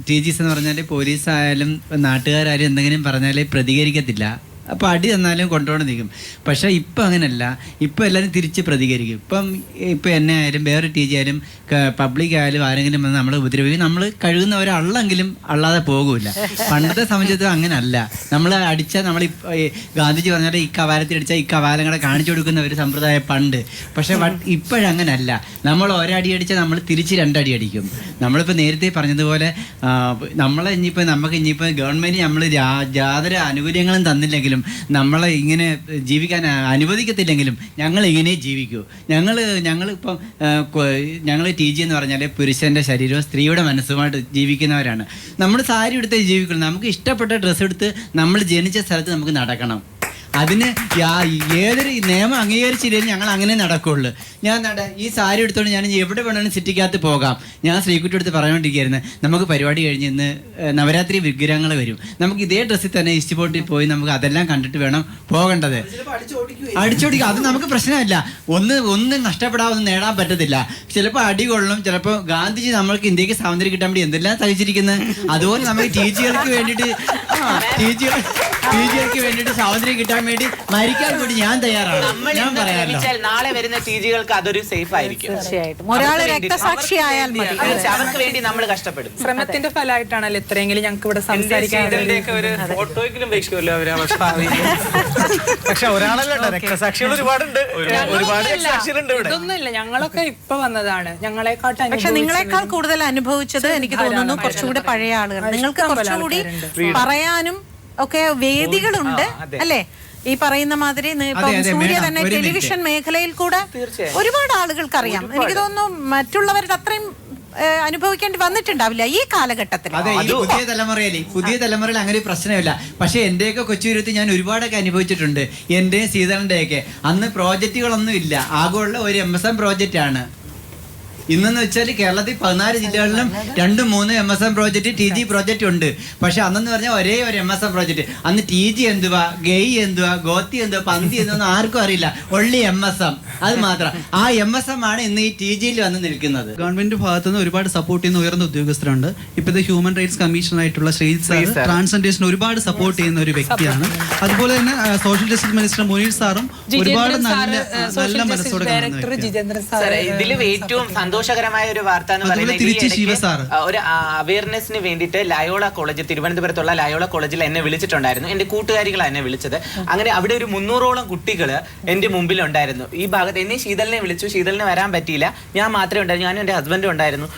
Speaker 13: TGs എന്ന് പറഞ്ഞാൽ പോലീസായാലും നാട്ടുകാരായാലും എന്തെങ്കിലും പറഞ്ഞാൽ പ്രതികരിക്കത്തില്ല, അപ്പോൾ അടി തന്നാലും കൊണ്ടുകൊണ്ട് നിൽക്കും. പക്ഷേ ഇപ്പം അങ്ങനെയല്ല, ഇപ്പം എല്ലാവരും തിരിച്ച് പ്രതികരിക്കും. ഇപ്പം എന്നെ ആയാലും വേറെ TG ആയാലും പബ്ലിക് ആയാലും ആരെങ്കിലും വന്ന് നമ്മൾ ഉപദ്രവിക്കും, നമ്മൾ കഴുകുന്ന ഒരള്ളെങ്കിലും അള്ളാതെ പോകില്ല. പണ്ടത്തെ സംബന്ധിച്ച് അങ്ങനെയല്ല, നമ്മൾ അടിച്ചാൽ നമ്മൾ ഗാന്ധിജി പറഞ്ഞാൽ ഈ കവാലത്തിൽ അടിച്ചാൽ ഈ കവാലങ്ങളെ കാണിച്ചു കൊടുക്കുന്ന ഒരു സമ്പ്രദായം പണ്ട്. പക്ഷേ ഇപ്പോഴങ്ങനല്ല, നമ്മൾ ഒരടി അടിച്ചാൽ നമ്മൾ തിരിച്ച് 2 അടി അടിക്കും. നമ്മളിപ്പോൾ നേരത്തെ പറഞ്ഞതുപോലെ നമുക്ക് ഇനിയിപ്പോൾ ഗവൺമെൻറ് നമ്മൾ യാതൊരു ആനുകൂല്യങ്ങളും തന്നില്ലെങ്കിലും നമ്മളെ ഇങ്ങനെ ജീവിക്കാൻ അനുവദിക്കത്തില്ലെങ്കിലും ഞങ്ങൾ ഇങ്ങനെ ജീവിക്കൂ. ഞങ്ങളിപ്പം ഞങ്ങൾ TG എന്ന് പറഞ്ഞാൽ പുരുഷൻ്റെ ശരീരവും സ്ത്രീയുടെ മനസ്സുമായിട്ട് ജീവിക്കുന്നവരാണ്. നമ്മൾ സാരി എടുത്ത് ജീവിക്കണം, നമുക്ക് ഇഷ്ടപ്പെട്ട ഡ്രസ്സ് എടുത്ത് നമ്മൾ ജനിച്ച സ്ഥലത്ത് നമുക്ക് നടക്കണം. അതിന് ഏതൊരു നിയമം അംഗീകരിച്ചില്ലെങ്കിൽ ഞങ്ങൾ അങ്ങനെ നടക്കുള്ളൂ. ഈ സാരി എടുത്തോണ്ട് ഞാൻ എവിടെ വേണമെങ്കിലും സിറ്റിക്കകത്ത് പോകാം. ഞാൻ ശ്രീകുട്ടി എടുത്ത് പറഞ്ഞുകൊണ്ടിരിക്കുകയായിരുന്നു, നമുക്ക് പരിപാടി കഴിഞ്ഞ് ഇന്ന് നവരാത്രി വിഗ്രഹങ്ങൾ വരും, നമുക്ക് ഇതേ ഡ്രസ്സിൽ തന്നെ ഇസ്റ്റിപ്പോട്ടിൽ പോയി നമുക്ക് അതെല്ലാം കണ്ടിട്ട് വേണം പോകേണ്ടത്. അടിച്ചോടിക്കും, അത് നമുക്ക് പ്രശ്നമില്ല. ഒന്നും നഷ്ടപ്പെടാതെ നേടാൻ പറ്റത്തില്ല. ചിലപ്പോൾ അടി കൊള്ളും. ചിലപ്പോൾ ഗാന്ധിജി നമ്മൾക്ക് ഇന്ത്യക്ക് സ്വാതന്ത്ര്യം കിട്ടാൻ വേണ്ടി എന്തെല്ലാം സഹിച്ചിരിക്കുന്നത്, അതുപോലെ നമുക്ക് TGകൾക്ക് വേണ്ടിയിട്ട് PG-ക്ക് വേണ്ടിയിട്ട് സ്വാതന്ത്ര്യം കിട്ടാൻ വേണ്ടി മരിക്കാൻ കൂടി ഞാൻ തയ്യാറാണ്. ഞാൻ പറയാമല്ലോ,
Speaker 9: നാളെ വരുന്ന TG-കൾക്ക് അതൊരു സേഫ് ആയിരിക്കും.
Speaker 1: തീർച്ചയായിട്ടും ഒരാൾ രക്തസാക്ഷിയായാൽ മതി.
Speaker 9: അവർക്ക് വേണ്ടി നമ്മൾ കഷ്ടപ്പെടും.
Speaker 8: ശ്രമത്തിന്റെ ഫലമായിട്ടാണല്ലോ ഇത്രയെങ്കിലും ഞങ്ങൾക്ക് ഇവിടെ സംസാരിക്കാൻ.
Speaker 4: ഫോട്ടോയിലും വെക്കുമല്ലോ അവര് പക്ഷെ ഒരാളല്ല, രക്തസാക്ഷികൾ ഒരുപാടുണ്ട്, ഒരുപാട് രക്തസാക്ഷികളുണ്ട് ഇവിടെ.
Speaker 8: ഇതൊന്നുമില്ല, ഞങ്ങളൊക്കെ ഇപ്പൊ വന്നതാണ്. ഞങ്ങളെക്കാട്ടും
Speaker 1: പക്ഷെ നിങ്ങളെക്കാൾ കൂടുതൽ അനുഭവിച്ചത് എനിക്ക് തോന്നുന്നു കുറച്ചുകൂടി പഴയ ആളുകൾ. നിങ്ങൾക്ക് കുറച്ചുകൂടി പറയാനും ഒക്കെ വേദികളുണ്ട് അല്ലേ? ഈ പറയുന്ന മാതിരി ഇപ്പം സൂര്യ തന്നെ ടെലിവിഷൻ മേഖലയിൽ കൂടെ ഒരുപാട് ആളുകൾക്ക് അറിയാം. എനിക്ക് തോന്നുന്നു മറ്റുള്ളവരുടെ അത്രയും അനുഭവിക്കേണ്ടി വന്നിട്ടുണ്ടാവില്ല ഈ കാലഘട്ടത്തിൽ.
Speaker 13: അതെ, ഈ പുതിയ തലമുറയിൽ അങ്ങനെ ഒരു പ്രശ്നമില്ല. പക്ഷെ എന്റെയൊക്കെ കൊച്ചുരുത്തി ഞാൻ ഒരുപാടൊക്കെ അനുഭവിച്ചിട്ടുണ്ട്. എന്റെയും സീതളിന്റെയൊക്കെ അന്ന് പ്രോജക്റ്റുകളൊന്നും ഇല്ല, ആകെയുള്ള ഒരു MSM പ്രോജക്റ്റ് ആണ്. ഇന്നെന്ന് വെച്ചാൽ കേരളത്തിൽ 14 ജില്ലകളിലും 2-3 MSM പ്രോജക്റ്റ്, TG പ്രോജക്റ്റ് ഉണ്ട്. പക്ഷെ അന്നെന്ന് പറഞ്ഞാൽ ഒരേ ഒരു MSM പ്രോജക്റ്റ്. അന്ന് TG എന്തുവാ, ഗെയ് എന്തുവാ, ഗോത്തി എന്തുവാ, പന്തി എന്തുവാ ആർക്കും അറിയില്ല. ഒള്ളി MSM, അത് മാത്രം. ആ MSM ആണ് ഇന്ന് ഈ TG-യിൽ വന്ന് നിൽക്കുന്നത്.
Speaker 11: ഗവൺമെന്റ് ഭാഗത്തുനിന്ന് ഒരുപാട് സപ്പോർട്ട് ചെയ്യുന്ന ഉയർന്ന ഉദ്യോഗസ്ഥരുണ്ട്. ഇപ്പോഴത്തെ ഹ്യൂമൻ റൈറ്റ്സ് കമ്മീഷണറായിട്ടുള്ള ശ്രീജിത്ത് സാർ ട്രാൻസ്ജെൻഡേഴ്സിന് ഒരുപാട് സപ്പോർട്ട് ചെയ്യുന്ന ഒരു വ്യക്തിയാണ്. അതുപോലെ തന്നെ സോഷ്യൽ ജസ്റ്റിസ് മിനിസ്റ്റർ മുനീർ സാറും ഒരുപാട് നല്ല മനസ്സോടെ
Speaker 9: ഇതിൽ ഏറ്റവും സന്തോഷകരമായ ഒരു വാർത്ത എന്ന് പറയുന്നത് ഒരു അവയർനെസ്സിന് വേണ്ടിയിട്ട് ലയോള കോളേജ്, തിരുവനന്തപുരത്തുള്ള ലയോള കോളേജിൽ എന്നെ വിളിച്ചിട്ടുണ്ടായിരുന്നു. എന്റെ കൂട്ടുകാരികളാണ് എന്നെ വിളിച്ചത്. അങ്ങനെ അവിടെ ഒരു 300ഓളം കുട്ടികൾ എന്റെ മുമ്പിൽ ഉണ്ടായിരുന്നു. ഈ ഭാഗത്ത് എന്നെ ശീതലിനെ വിളിച്ചു. ശീതലിന് വരാൻ പറ്റിയില്ല, ഞാൻ മാത്രമേ ഉണ്ടായിരുന്നു. ഞാനും എൻ്റെ ഹസ്ബൻഡും ഉണ്ടായിരുന്നു.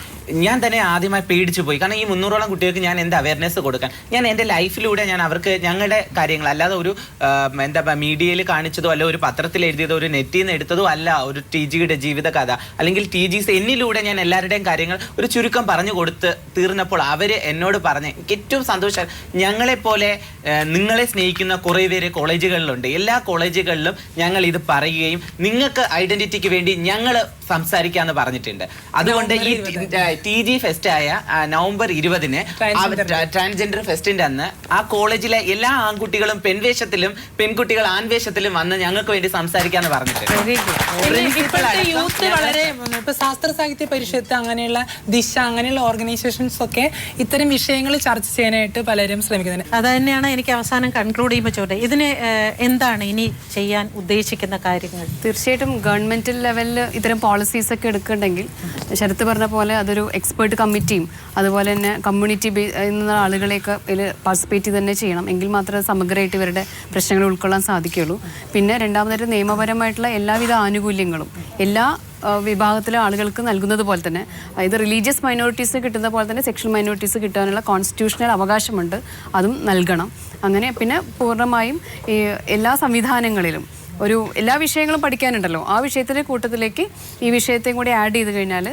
Speaker 9: ഞാൻ തന്നെ ആദ്യമായി പേടിച്ചു പോയി. കാരണം ഈ 300ഓളം കുട്ടികൾക്ക് ഞാൻ എന്ത് അവയർനെസ് കൊടുക്കാൻ? ഞാൻ എൻ്റെ ലൈഫിലൂടെ ഞാൻ അവർക്ക് ഞങ്ങളുടെ കാര്യങ്ങൾ, അല്ലാതെ ഒരു മീഡിയയിൽ കാണിച്ചതോ അല്ല, ഒരു പത്രത്തിൽ എഴുതിയതോ, ഒരു നെറ്റിൽ നിന്ന് എടുത്തതോ അല്ല ഒരു TG-യുടെ ജീവിത കഥ അല്ലെങ്കിൽ TGs എന്നിലൂടെ ഞാൻ എല്ലാവരുടെയും കാര്യങ്ങൾ ഒരു ചുരുക്കം പറഞ്ഞു കൊടുത്ത് തീർന്നപ്പോൾ അവർ എന്നോട് പറഞ്ഞ് എനിക്ക് ഏറ്റവും സന്തോഷം, ഞങ്ങളെപ്പോലെ നിങ്ങളെ സ്നേഹിക്കുന്ന കുറേ പേര് കോളേജുകളിലുണ്ട്. എല്ലാ കോളേജുകളിലും ഞങ്ങൾ ഇത് പറയുകയും നിങ്ങൾക്ക് ഐഡന്റിറ്റിക്ക് വേണ്ടി ഞങ്ങൾ സംസാരിക്കാന്ന് പറഞ്ഞിട്ടുണ്ട്. അതുകൊണ്ട് ഈ TG ഫെസ്റ്റ് ആയ നവംബർ 20-ന് ട്രാൻസ്ജെൻഡർ ഫെസ്റ്റിന്റെ അന്ന് ആ കോളേജിലെ എല്ലാ ആൺകുട്ടികളും പെൺവേഷത്തിലും പെൺകുട്ടികൾ ആൺവേഷത്തിലും വന്ന് ഞങ്ങൾക്ക് വേണ്ടി സംസാരിക്കാന്ന് പറഞ്ഞിട്ടുണ്ട്.
Speaker 8: ഇപ്പോഴത്തെ യൂത്ത് വളരെ ഇപ്പൊ ശാസ്ത്ര സാഹിത്യ പരിഷത്ത് അങ്ങനെയുള്ള ദിശ അങ്ങനെയുള്ള ഓർഗനൈസേഷൻസ് ഒക്കെ ഇത്തരം വിഷയങ്ങൾ ചർച്ച ചെയ്യാനായിട്ട് പലരും ശ്രമിക്കുന്നുണ്ട്.
Speaker 1: അത് തന്നെയാണ് എനിക്ക് അവസാനം കൺക്ലൂഡ് ചെയ്യുമ്പോൾ ചോദിച്ചത്, ഇതിന് എന്താണ് ഇനി ചെയ്യാൻ ഉദ്ദേശിക്കുന്ന കാര്യങ്ങൾ?
Speaker 3: തീർച്ചയായിട്ടും ഗവൺമെന്റൽ ലെവലിൽ ഇത്തരം പോളിസീസ് ഒക്കെ എടുക്കുന്നുണ്ടെങ്കിൽ ശരത്ത് പറഞ്ഞ പോലെ അതൊരു എക്സ്പേർട്ട് കമ്മിറ്റിയും അതുപോലെ തന്നെ കമ്മ്യൂണിറ്റി എന്നുള്ള ആളുകളെയൊക്കെ ഇതിൽ പാർട്ടിസിപ്പേറ്റ് ചെയ്ത് തന്നെ ചെയ്യണം. എങ്കിൽ മാത്രമേ സമഗ്രമായിട്ട് ഇവരുടെ പ്രശ്നങ്ങൾ ഉൾക്കൊള്ളാൻ സാധിക്കുകയുള്ളൂ. പിന്നെ രണ്ടാമതായിട്ട് നിയമപരമായിട്ടുള്ള എല്ലാവിധ ആനുകൂല്യങ്ങളും എല്ലാ വിഭാഗത്തിലെ ആളുകൾക്ക് നൽകുന്നത് പോലെ തന്നെ ഇത് റിലീജിയസ് മൈനോറിറ്റീസ് കിട്ടുന്ന പോലെ തന്നെ സെക്ഷൽ മൈനോറിറ്റീസ് കിട്ടാനുള്ള കോൺസ്റ്റിറ്റ്യൂഷണൽ അവകാശമുണ്ട്, അതും നൽകണം. അങ്ങനെ പിന്നെ പൂർണ്ണമായും ഈ എല്ലാ സംവിധാനങ്ങളിലും ഒരു എല്ലാ വിഷയങ്ങളും പഠിക്കാനുണ്ടല്ലോ, ആ വിഷയത്തിൻ്റെ കൂട്ടത്തിലേക്ക് ഈ വിഷയത്തെയും കൂടി ആഡ് ചെയ്ത് കഴിഞ്ഞാൽ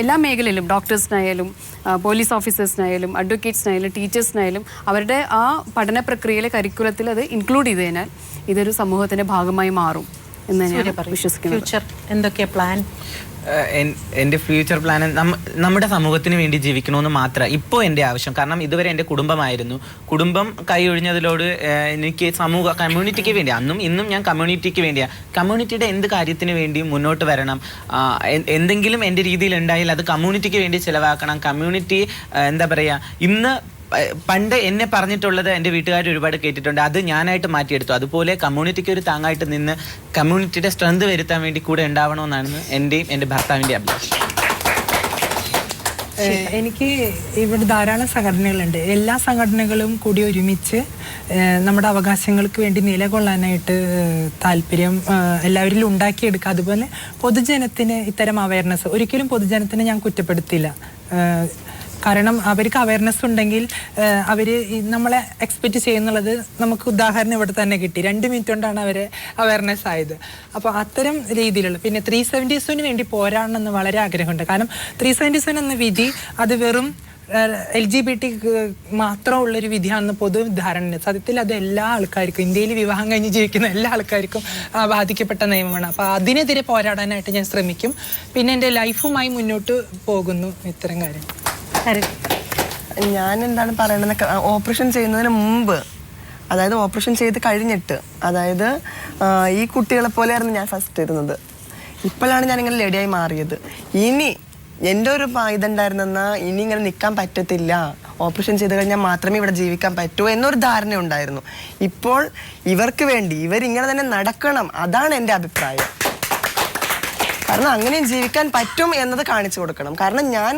Speaker 3: എല്ലാ മേഖലയിലും ഡോക്ടേഴ്സിനായാലും പോലീസ് ഓഫീസേഴ്സിനായാലും അഡ്വക്കേറ്റ്സിനായാലും ടീച്ചേഴ്സിനായാലും അവരുടെ ആ പഠന പ്രക്രിയയിലെ കരിക്കുലത്തിൽ അത് ഇൻക്ലൂഡ് ചെയ്ത് കഴിഞ്ഞാൽ ഇതൊരു സമൂഹത്തിൻ്റെ ഭാഗമായി മാറും എന്ന് തന്നെയാണ് വിശ്വസിക്കുന്നത്.
Speaker 1: ഫ്യൂച്ചർ എന്തൊക്കെയാണ് പ്ലാൻ?
Speaker 9: എൻ്റെ ഫ്യൂച്ചർ പ്ലാൻ നമ്മുടെ സമൂഹത്തിന് വേണ്ടി ജീവിക്കണമെന്ന് മാത്രം ഇപ്പോൾ എൻ്റെ ആവശ്യം. കാരണം ഇതുവരെ എൻ്റെ കുടുംബമായിരുന്നു. കുടുംബം കൈയൊഴിഞ്ഞതിലോട് എനിക്ക് കമ്മ്യൂണിറ്റിക്ക് വേണ്ടി, അന്നും ഇന്നും ഞാൻ കമ്മ്യൂണിറ്റിക്ക് വേണ്ടിയാണ്. കമ്മ്യൂണിറ്റിയുടെ എന്ത് കാര്യത്തിന് വേണ്ടിയും മുന്നോട്ട് വരണം. എന്തെങ്കിലും എൻ്റെ രീതിയിൽ ഉണ്ടായാൽ അത് കമ്മ്യൂണിറ്റിക്ക് വേണ്ടി ചിലവാക്കണം. കമ്മ്യൂണിറ്റി എന്താ പറയുക, ഇന്ന് പണ്ട് എന്നെ പറഞ്ഞിട്ടുള്ളത് എൻ്റെ വീട്ടുകാർ ഒരുപാട് കേട്ടിട്ടുണ്ട്, അത് ഞാനായിട്ട് മാറ്റിയെടുത്തു. അതുപോലെ കമ്മ്യൂണിറ്റിക്ക് ഒരു താങ്ങായിട്ട് നിന്ന് കമ്മ്യൂണിറ്റിയുടെ സ്ട്രെങ്ത് വരുത്താൻ വേണ്ടി കൂടെ ഉണ്ടാവണമെന്നാണ് എൻ്റെയും എൻ്റെ ഭർത്താവിൻ്റെ അഭിലാഷം.
Speaker 8: എനിക്ക് ഇവിടെ ധാരാളം സംഘടനകളുണ്ട്. എല്ലാ സംഘടനകളും കൂടി ഒരുമിച്ച് നമ്മുടെ അവകാശങ്ങൾക്ക് വേണ്ടി നിലകൊള്ളാനായിട്ട് താല്പര്യം എല്ലാവരിലും ഉണ്ടാക്കിയെടുക്കുക. അതുപോലെ പൊതുജനത്തിന് ഇത്തരം അവയർനെസ്, ഒരിക്കലും പൊതുജനത്തിനെ ഞാൻ കുറ്റപ്പെടുത്തില്ല. കാരണം അവർക്ക് അവയർനെസ് ഉണ്ടെങ്കിൽ അവർ നമ്മളെ എക്സ്പെക്റ്റ് ചെയ്യുന്നുള്ളത് നമുക്ക് ഉദാഹരണം ഇവിടെ തന്നെ കിട്ടി. 2 മിനിറ്റ് കൊണ്ടാണ് അവർ അവയർനെസ് ആയത്. അപ്പോൾ അത്തരം രീതിയിലുള്ള പിന്നെ 370 വേണ്ടി പോരാടണമെന്ന് വളരെ ആഗ്രഹമുണ്ട്. കാരണം 370 എന്ന വിധി അത് വെറും LGBT മാത്രമുള്ളൊരു വിധിയാണെന്ന് പൊതു ധാരണ. സത്യത്തിൽ അത് എല്ലാ ആൾക്കാർക്കും, ഇന്ത്യയിൽ വിവാഹം കഴിഞ്ഞ് ജീവിക്കുന്ന എല്ലാ ആൾക്കാർക്കും ബാധിക്കപ്പെട്ട നിയമമാണ്. അപ്പോൾ അതിനെതിരെ പോരാടാനായിട്ട് ഞാൻ ശ്രമിക്കും. പിന്നെ എൻ്റെ ലൈഫുമായി മുന്നോട്ട് പോകുന്നു. ഇത്തരം കാര്യം
Speaker 14: ഞാൻ എന്താണ് പറയണത്, ഓപ്പറേഷൻ ചെയ്യുന്നതിന് മുമ്പ്, അതായത് ഓപ്പറേഷൻ ചെയ്ത് കഴിഞ്ഞിട്ട്, അതായത് ഈ കുട്ടികളെ പോലെയായിരുന്നു ഞാൻ ഫസ്റ്റ് ഇരുന്നത്. ഇപ്പോഴാണ് ഞാനിങ്ങനെ ലേഡിയായി മാറിയത്. ഇനി എൻ്റെ ഒരു ഇതുണ്ടായിരുന്നെന്നാൽ ഇനി ഇങ്ങനെ നിൽക്കാൻ പറ്റത്തില്ല, ഓപ്പറേഷൻ ചെയ്ത് കഴിഞ്ഞാൽ മാത്രമേ ഇവിടെ ജീവിക്കാൻ പറ്റൂ എന്നൊരു ധാരണ ഉണ്ടായിരുന്നു. ഇപ്പോൾ ഇവർക്ക് വേണ്ടി ഇവരിങ്ങനെ തന്നെ നടക്കണം, അതാണ് എൻ്റെ അഭിപ്രായം. കാരണം അങ്ങനെയും ജീവിക്കാൻ പറ്റും എന്നത് കാണിച്ചു കൊടുക്കണം. കാരണം ഞാൻ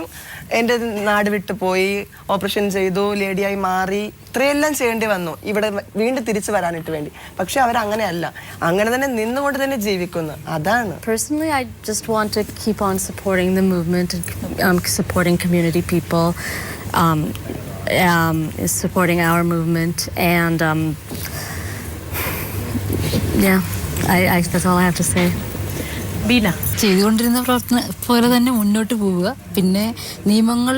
Speaker 14: എൻ്റെ നാട് വിട്ടു പോയി ഓപ്പറേഷൻ ചെയ്തു, ലേഡിയായി മാറി, ഇത്രയെല്ലാം ചെയ്യേണ്ടി വന്നു ഇവിടെ വീണ്ടും തിരിച്ചു വരാനായിട്ട് വേണ്ടി. പക്ഷെ അവരങ്ങനെയല്ല, അങ്ങനെ തന്നെ നിന്നുകൊണ്ട് തന്നെ ജീവിക്കുന്നു. അതാണ്.
Speaker 15: Personally, I just want to keep on supporting the movement and supporting community people, supporting our movement, and yeah, that's all I have to say.
Speaker 1: Beena,
Speaker 2: ചെയ്തുകൊണ്ടിരുന്ന പ്രവർത്തനം പോലെ തന്നെ മുന്നോട്ട് പോവുക. പിന്നെ നിയമങ്ങൾ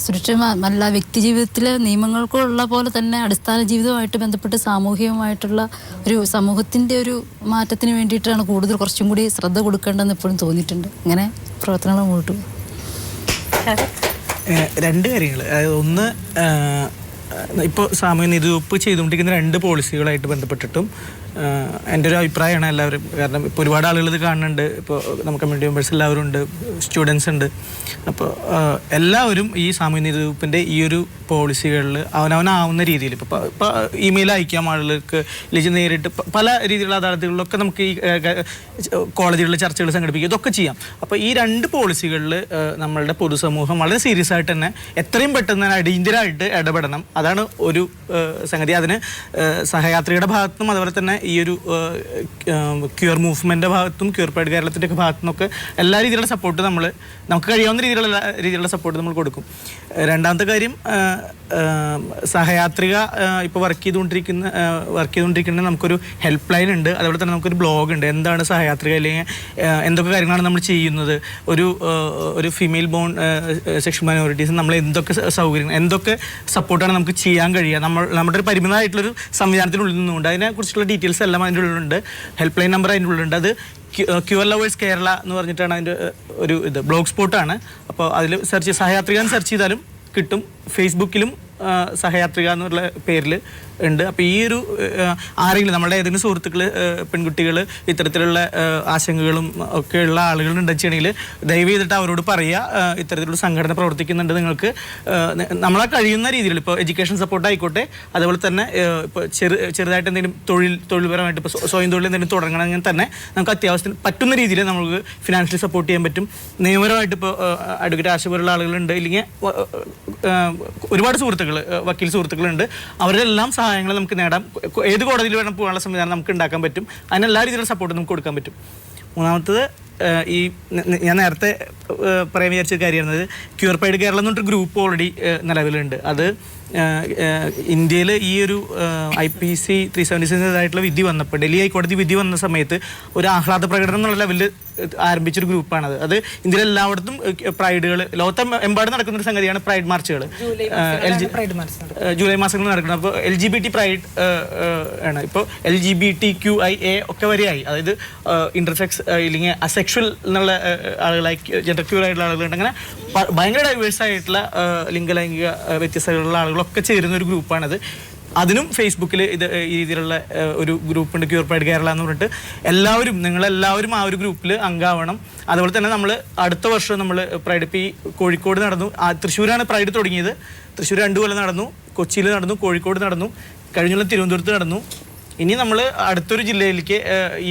Speaker 2: സുരക്ഷിതമല്ല, വ്യക്തി ജീവിതത്തിലെ നിയമങ്ങൾക്കുള്ള പോലെ തന്നെ അടിസ്ഥാന ജീവിതവുമായിട്ട് ബന്ധപ്പെട്ട് സാമൂഹികമായിട്ടുള്ള ഒരു സമൂഹത്തിൻ്റെ ഒരു മാറ്റത്തിന് വേണ്ടിയിട്ടാണ് കൂടുതൽ കുറച്ചും കൂടി ശ്രദ്ധ കൊടുക്കേണ്ടതെന്ന് എപ്പോഴും തോന്നിയിട്ടുണ്ട്. ഇങ്ങനെ പ്രവർത്തനങ്ങൾ മുന്നോട്ട് പോകും.
Speaker 4: രണ്ട് കാര്യങ്ങൾ. ഒന്ന്, ഇപ്പോൾ സാമൂഹ്യ നീതിവകുപ്പ് ചെയ്തുകൊണ്ടിരിക്കുന്ന 2 പോളിസികളായിട്ട് ബന്ധപ്പെട്ടിട്ടും എൻ്റെ ഒരു അഭിപ്രായമാണ് എല്ലാവരും. കാരണം ഇപ്പോൾ ഒരുപാട് ആളുകൾ ഇത് കാണുന്നുണ്ട്. ഇപ്പോൾ നമുക്ക് കമ്മ്യൂണിറ്റി മെമ്പേഴ്സ് എല്ലാവരും ഉണ്ട്, സ്റ്റുഡൻസ് ഉണ്ട്. അപ്പോൾ എല്ലാവരും ഈ സാമൂഹ്യ നീതി വകുപ്പിൻ്റെ ഈ ഒരു പോളിസികളിൽ അവനവനാവുന്ന രീതിയിൽ ഇപ്പോൾ ഇമെയിൽ അയക്കാം ആളുകൾക്ക്, അല്ലെങ്കിൽ നേരിട്ട് പല രീതിയിലുള്ള അദാലത്തുകളിലൊക്കെ നമുക്ക് ഈ കോളേജുകളിൽ ചർച്ചകൾ സംഘടിപ്പിക്കുക, ഇതൊക്കെ ചെയ്യാം. അപ്പോൾ ഈ 2 പോളിസികളിൽ നമ്മളുടെ പൊതുസമൂഹം വളരെ സീരിയസ് ആയിട്ട് തന്നെ എത്രയും പെട്ടെന്ന് അടിയന്തരമായിട്ട് ഇടപെടണം. അതാണ് ഒരു സംഗതി. അതിന് സഹയാത്രിയുടെ ഭാഗത്തുനിന്നും അതുപോലെ തന്നെ ഈ ഒരു ക്യൂർ മൂവ്മെൻറ്റിൻ്റെ ഭാഗത്തും ക്യൂർ പ്രൈഡ് കേരളത്തിൻ്റെ ഒക്കെ ഭാഗത്തു നിന്നൊക്കെ എല്ലാ രീതിയിലുള്ള സപ്പോർട്ട് നമുക്ക് കഴിയാവുന്ന രീതിയിലുള്ള സപ്പോർട്ട് നമ്മൾ കൊടുക്കും. രണ്ടാമത്തെ കാര്യം, സഹയാത്രിക ഇപ്പോൾ വർക്ക് ചെയ്തുകൊണ്ടിരിക്കുന്ന നമുക്കൊരു ഹെൽപ്പ് ലൈൻ ഉണ്ട്. അതുപോലെ തന്നെ നമുക്കൊരു ബ്ലോഗ് ഉണ്ട്, എന്താണ് സഹയാത്രിക, അല്ലെങ്കിൽ എന്തൊക്കെ കാര്യങ്ങളാണ് നമ്മൾ ചെയ്യുന്നത്, ഒരു ഫീമെയിൽ ബോൺ സെക്ഷൽ മൈനോറിറ്റീസ് നമ്മൾ എന്തൊക്കെ സൗകര്യങ്ങൾ, എന്തൊക്കെ സപ്പോർട്ടാണ് നമുക്ക് ചെയ്യാൻ കഴിയുക, നമ്മുടെ ഒരു പരിമിതമായിട്ടുള്ളൊരു സംവിധാനത്തിനുള്ളിൽ നിന്നുകൊണ്ട് അതിനെക്കുറിച്ചുള്ള ഡീറ്റെയിൽസ് എല്ലാം അതിൻ്റെ ഉള്ളിലുണ്ട്. ഹെൽപ്പ് ലൈൻ നമ്പർ അതിൻ്റെ ഉള്ളിലുണ്ട്. അത് ക്യൂർ ലവേഴ്സ് കേരള എന്ന് പറഞ്ഞിട്ടാണ് അതിൻ്റെ ഒരു ബ്ലോഗ് സ്പോട്ടാണ്. അപ്പോൾ അതിൽ സഹയാത്രിക സെർച്ച് ചെയ്താലും കിട്ടും. ഫേസ്ബുക്കിലും സഹയാത്രിക എന്നുള്ള പേരിൽ ഉണ്ട്. അപ്പോൾ ഈ ഒരു ആരെങ്കിലും നമ്മുടെ ഏതെങ്കിലും സുഹൃത്തുക്കൾ, പെൺകുട്ടികൾ ഇത്തരത്തിലുള്ള ആശങ്കകളും ഒക്കെ ഉള്ള ആളുകളുണ്ടെന്ന് വെച്ചിട്ടുണ്ടെങ്കിൽ ദയവ് ചെയ്തിട്ട് അവരോട് പറയുക, ഇത്തരത്തിലുള്ള സംഘടന പ്രവർത്തിക്കുന്നുണ്ട്, നിങ്ങൾക്ക് നമ്മളെ കഴിയുന്ന രീതിയിൽ ഇപ്പോൾ എഡ്യൂക്കേഷൻ സപ്പോർട്ട് ആയിക്കോട്ടെ, അതുപോലെ തന്നെ ഇപ്പോൾ ചെറുതായിട്ട് എന്തെങ്കിലും തൊഴിൽപരമായിട്ട് ഇപ്പോൾ സ്വയം തൊഴിൽ എന്തെങ്കിലും തുടങ്ങണമെങ്കിൽ തന്നെ നമുക്ക് അത്യാവശ്യത്തിന് പറ്റുന്ന രീതിയിൽ നമുക്ക് ഫിനാൻഷ്യലി സപ്പോർട്ട് ചെയ്യാൻ പറ്റും. നിയമപരമായിട്ട് ഇപ്പോൾ അഡ്വക്കേറ്റ് ആശ പോലുള്ള ആളുകളുണ്ട്, ഇല്ലെങ്കിൽ ഒരുപാട് വക്കീൽ സുഹൃത്തുക്കളുണ്ട്. അവരെല്ലാം സഹായങ്ങൾ നമുക്ക് നേടാം. ഏത് കോടതിയിൽ വേണം പോകാനുള്ള സംവിധാനം നമുക്ക് ഉണ്ടാക്കാൻ പറ്റും. അതിന് എല്ലാ രീതിയിലുള്ള സപ്പോർട്ട് നമുക്ക് കൊടുക്കാൻ പറ്റും. മൂന്നാമത്തത്, ഈ ഞാൻ നേരത്തെ പറയാൻ വിചാരിച്ച കാര്യമായിരുന്നത്, ക്യൂർ പ്രൈഡ് കേരളം എന്ന് പറഞ്ഞൊരു ഗ്രൂപ്പ് ഓൾറെഡി നിലവിലുണ്ട്. അത് ഇന്ത്യയിൽ ഈ ഒരു IPC 376 ആയിട്ടുള്ള വിധി വന്നപ്പോൾ, ഡൽഹി ഹൈക്കോടതി വിധി വന്ന സമയത്ത് ഒരു ആഹ്ലാദ പ്രകടനം എന്നുള്ള ലെവലിൽ ആരംഭിച്ചൊരു ഗ്രൂപ്പാണത്. അത് ഇന്ത്യയിൽ എല്ലായിടത്തും പ്രൈഡുകൾ, ലോകത്തെമ്പാടും നടക്കുന്ന ഒരു സംഗതിയാണ് പ്രൈഡ് മാർച്ചുകൾ. ജൂലൈ മാസങ്ങളിൽ നടക്കുന്നത്. അപ്പോൾ LGBT പ്രൈഡ് ആണ്. ഇപ്പോൾ LGBTQIA ഒക്കെ വരെയായി. അതായത് ഇന്റർസെക്സ് ഇല്ലെങ്കിൽ അസെക്ഷൽ എന്നുള്ള ആളുകളായി, ജെൻഡർ ക്യൂർ ആയിട്ടുള്ള ആളുകളുണ്ട്. അങ്ങനെ ഭയങ്കര ഡൈവേഴ്സ് ആയിട്ടുള്ള ലിംഗലൈംഗിക വ്യത്യസ്തതകളുള്ള ആളുകളൊക്കെ ചേരുന്ന ഒരു ഗ്രൂപ്പാണത്. അതിനും ഫേസ്ബുക്കിൽ ഈ രീതിയിലുള്ള ഒരു ഗ്രൂപ്പുണ്ട്, ക്യൂർ പ്രൈഡ് കേരള എന്ന് പറഞ്ഞിട്ട്. നിങ്ങളെല്ലാവരും ആ ഒരു ഗ്രൂപ്പിൽ അംഗമാവണം. അതുപോലെ തന്നെ നമ്മൾ അടുത്ത വർഷം നമ്മൾ പ്രൈഡ് ഇപ്പോൾ ഈ കോഴിക്കോട് നടന്നു, തൃശ്ശൂരാണ് പ്രൈഡ് തുടങ്ങിയത്. തൃശ്ശൂർ 2 കൊല്ലം നടന്നു, കൊച്ചിയിൽ നടന്നു, കോഴിക്കോട് നടന്നു, കഴിഞ്ഞുള്ള തിരുവനന്തപുരത്ത് നടന്നു. ഇനി നമ്മൾ അടുത്തൊരു ജില്ലയിലേക്ക് ഈ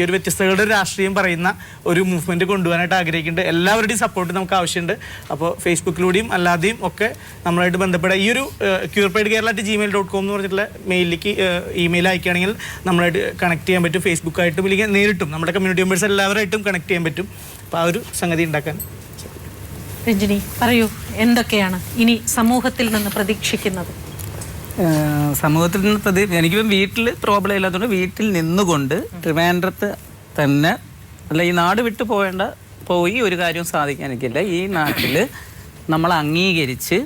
Speaker 4: ഒരു വ്യത്യസ്തതകളുടെ രാഷ്ട്രീയം പറയുന്ന ഒരു മൂവ്മെൻറ്റ് കൊണ്ടുപോകാനായിട്ട് ആഗ്രഹിക്കുന്നുണ്ട്. എല്ലാവരുടെയും സപ്പോർട്ട് നമുക്ക് ആവശ്യമുണ്ട്. അപ്പോൾ ഫേസ്ബുക്കിലൂടെയും അല്ലാതെയും ഒക്കെ നമ്മളായിട്ട് ബന്ധപ്പെടുക. ഈ ഒരു curepridekerala@gmail.com എന്ന് പറഞ്ഞിട്ടുള്ള മെയിലിലേക്ക് ഇമെയിൽ അയക്കുകയാണെങ്കിൽ നമ്മളായിട്ട് കണക്ട് ചെയ്യാൻ പറ്റും. ഫേസ്ബുക്കായിട്ടും ഇല്ലെങ്കിൽ നേരിട്ടും നമ്മുടെ കമ്മ്യൂണിറ്റി മെമ്പേഴ്സ് എല്ലാവരായിട്ടും കണക്ട് ചെയ്യാൻ പറ്റും. അപ്പോൾ ആ ഒരു സംഗതി ഉണ്ടാക്കാൻ.
Speaker 1: രഞ്ജിനി പറയൂ, എന്തൊക്കെയാണ് ഇനി സമൂഹത്തിൽ നിന്ന് പ്രതീക്ഷിക്കുന്നത്?
Speaker 12: സമൂഹത്തിൽ നിന്ന് എനിക്കിപ്പം വീട്ടിൽ പ്രോബ്ലം ഇല്ലാത്തതുകൊണ്ട് വീട്ടിൽ നിന്നുകൊണ്ട് ട്രിവാൻഡ്രത്ത് തന്നെ, അല്ല ഈ നാട് വിട്ടു പോയി ഒരു കാര്യവും സാധിക്കാൻ എനിക്കില്ല. ഈ നാട്ടിൽ നമ്മൾ അംഗീകരിച്ച്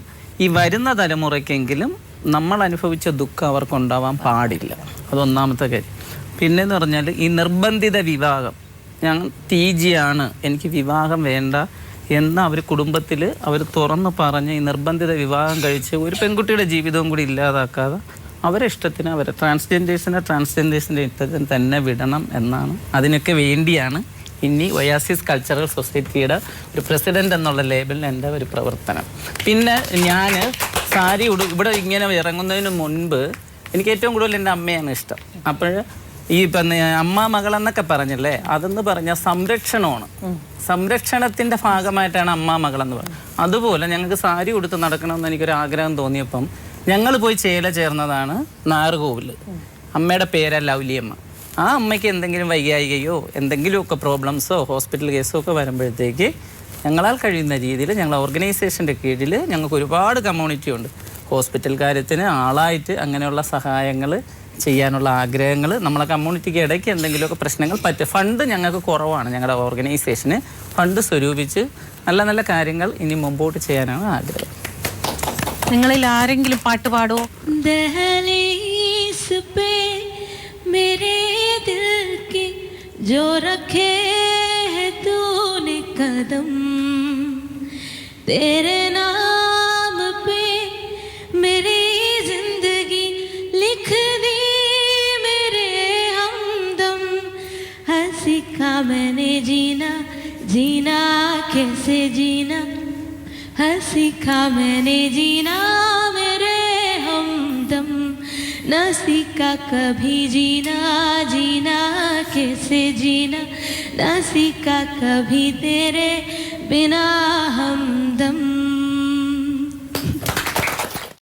Speaker 12: ഈ വരുന്ന തലമുറയ്ക്കെങ്കിലും നമ്മൾ അനുഭവിച്ച ദുഃഖം അവർക്കുണ്ടാവാൻ പാടില്ല. അതൊന്നാമത്തെ കാര്യം. പിന്നെന്ന് പറഞ്ഞാൽ ഈ നിർബന്ധിത വിവാഹം, ഞാൻ TG ആണ്, എനിക്ക് വിവാഹം വേണ്ട എന്ന് അവർ കുടുംബത്തിൽ അവർ തുറന്ന് പറഞ്ഞ് ഈ നിർബന്ധിത വിവാഹം കഴിച്ച് ഒരു പെൺകുട്ടിയുടെ ജീവിതവും കൂടി ഇല്ലാതാക്കാതെ അവരെ ഇഷ്ടത്തിന് ട്രാൻസ്ജെൻഡേഴ്സിൻ്റെ ഇഷ്ടത്തിന് തന്നെ വിടണം എന്നാണ്. അതിനൊക്കെ വേണ്ടിയാണ് ഇനി ഒയാസിസ് കൾച്ചറൽ സൊസൈറ്റിയുടെ ഒരു പ്രസിഡന്റ് എന്നുള്ള ലേബലിൽ എൻ്റെ ഒരു പ്രവർത്തനം. പിന്നെ ഞാൻ സാരി ഇവിടെ ഇങ്ങനെ ഇറങ്ങുന്നതിന് മുൻപ് എനിക്ക് ഏറ്റവും കൂടുതൽ എൻ്റെ അമ്മയാണ് ഇഷ്ടം. അപ്പോൾ ഈ അമ്മ മകളെന്നൊക്കെ പറഞ്ഞല്ലേ, അതെന്ന് പറഞ്ഞാൽ സംരക്ഷണമാണ്. സംരക്ഷണത്തിൻ്റെ ഭാഗമായിട്ടാണ് അമ്മ മകളെന്ന് പറയുന്നത്. അതുപോലെ ഞങ്ങൾക്ക് സാരി ഉടുത്ത് നടക്കണമെന്ന് എനിക്കൊരു ആഗ്രഹം തോന്നിയപ്പം ഞങ്ങൾ പോയി ചേല ചേർന്നതാണ് നാറുകോവിൽ. അമ്മയുടെ പേരല്ല ലൗലിയമ്മ. ആ അമ്മയ്ക്ക് എന്തെങ്കിലും വൈകായികയോ എന്തെങ്കിലുമൊക്കെ പ്രോബ്ലംസോ ഹോസ്പിറ്റൽ കേസോ ഒക്കെ വരുമ്പോഴത്തേക്ക് ഞങ്ങളാൽ കഴിയുന്ന രീതിയിൽ ഞങ്ങൾ ഓർഗനൈസേഷൻ്റെ കീഴിൽ ഞങ്ങൾക്ക് ഒരുപാട് കമ്മ്യൂണിറ്റി ഉണ്ട്. ഹോസ്പിറ്റൽ കാര്യത്തിന് ആളായിട്ട് അങ്ങനെയുള്ള സഹായങ്ങൾ ചെയ്യാനുള്ള ആഗ്രഹങ്ങൾ നമ്മളെ കമ്മ്യൂണിറ്റിക്ക് ഇടയ്ക്ക് എന്തെങ്കിലുമൊക്കെ പ്രശ്നങ്ങൾ ഫണ്ട് ഞങ്ങൾക്ക് കുറവാണ്. ഞങ്ങളുടെ ഓർഗനൈസേഷന് ഫണ്ട് സ്വരൂപിച്ച് നല്ല നല്ല കാര്യങ്ങൾ ഇനി മുമ്പോട്ട് ചെയ്യാനാണ് ആഗ്രഹം.
Speaker 1: നിങ്ങളിൽ ആരെങ്കിലും പാട്ട് പാടുമോ?
Speaker 7: ദഹലീസ് പേ मेरे दिल की जो रखे है तूने कदम, तेरे नाम पे मेरी जिंदगी लिख दी मेरे हमदम, हर सीखा मैंने जीना, जीना कैसे जीना, हर सीखा मैंने जीना मेरे हमदम, न सीखा कभी जीना, जीना कैसे जीना, न सीखा कभी तेरे बिना हमदम.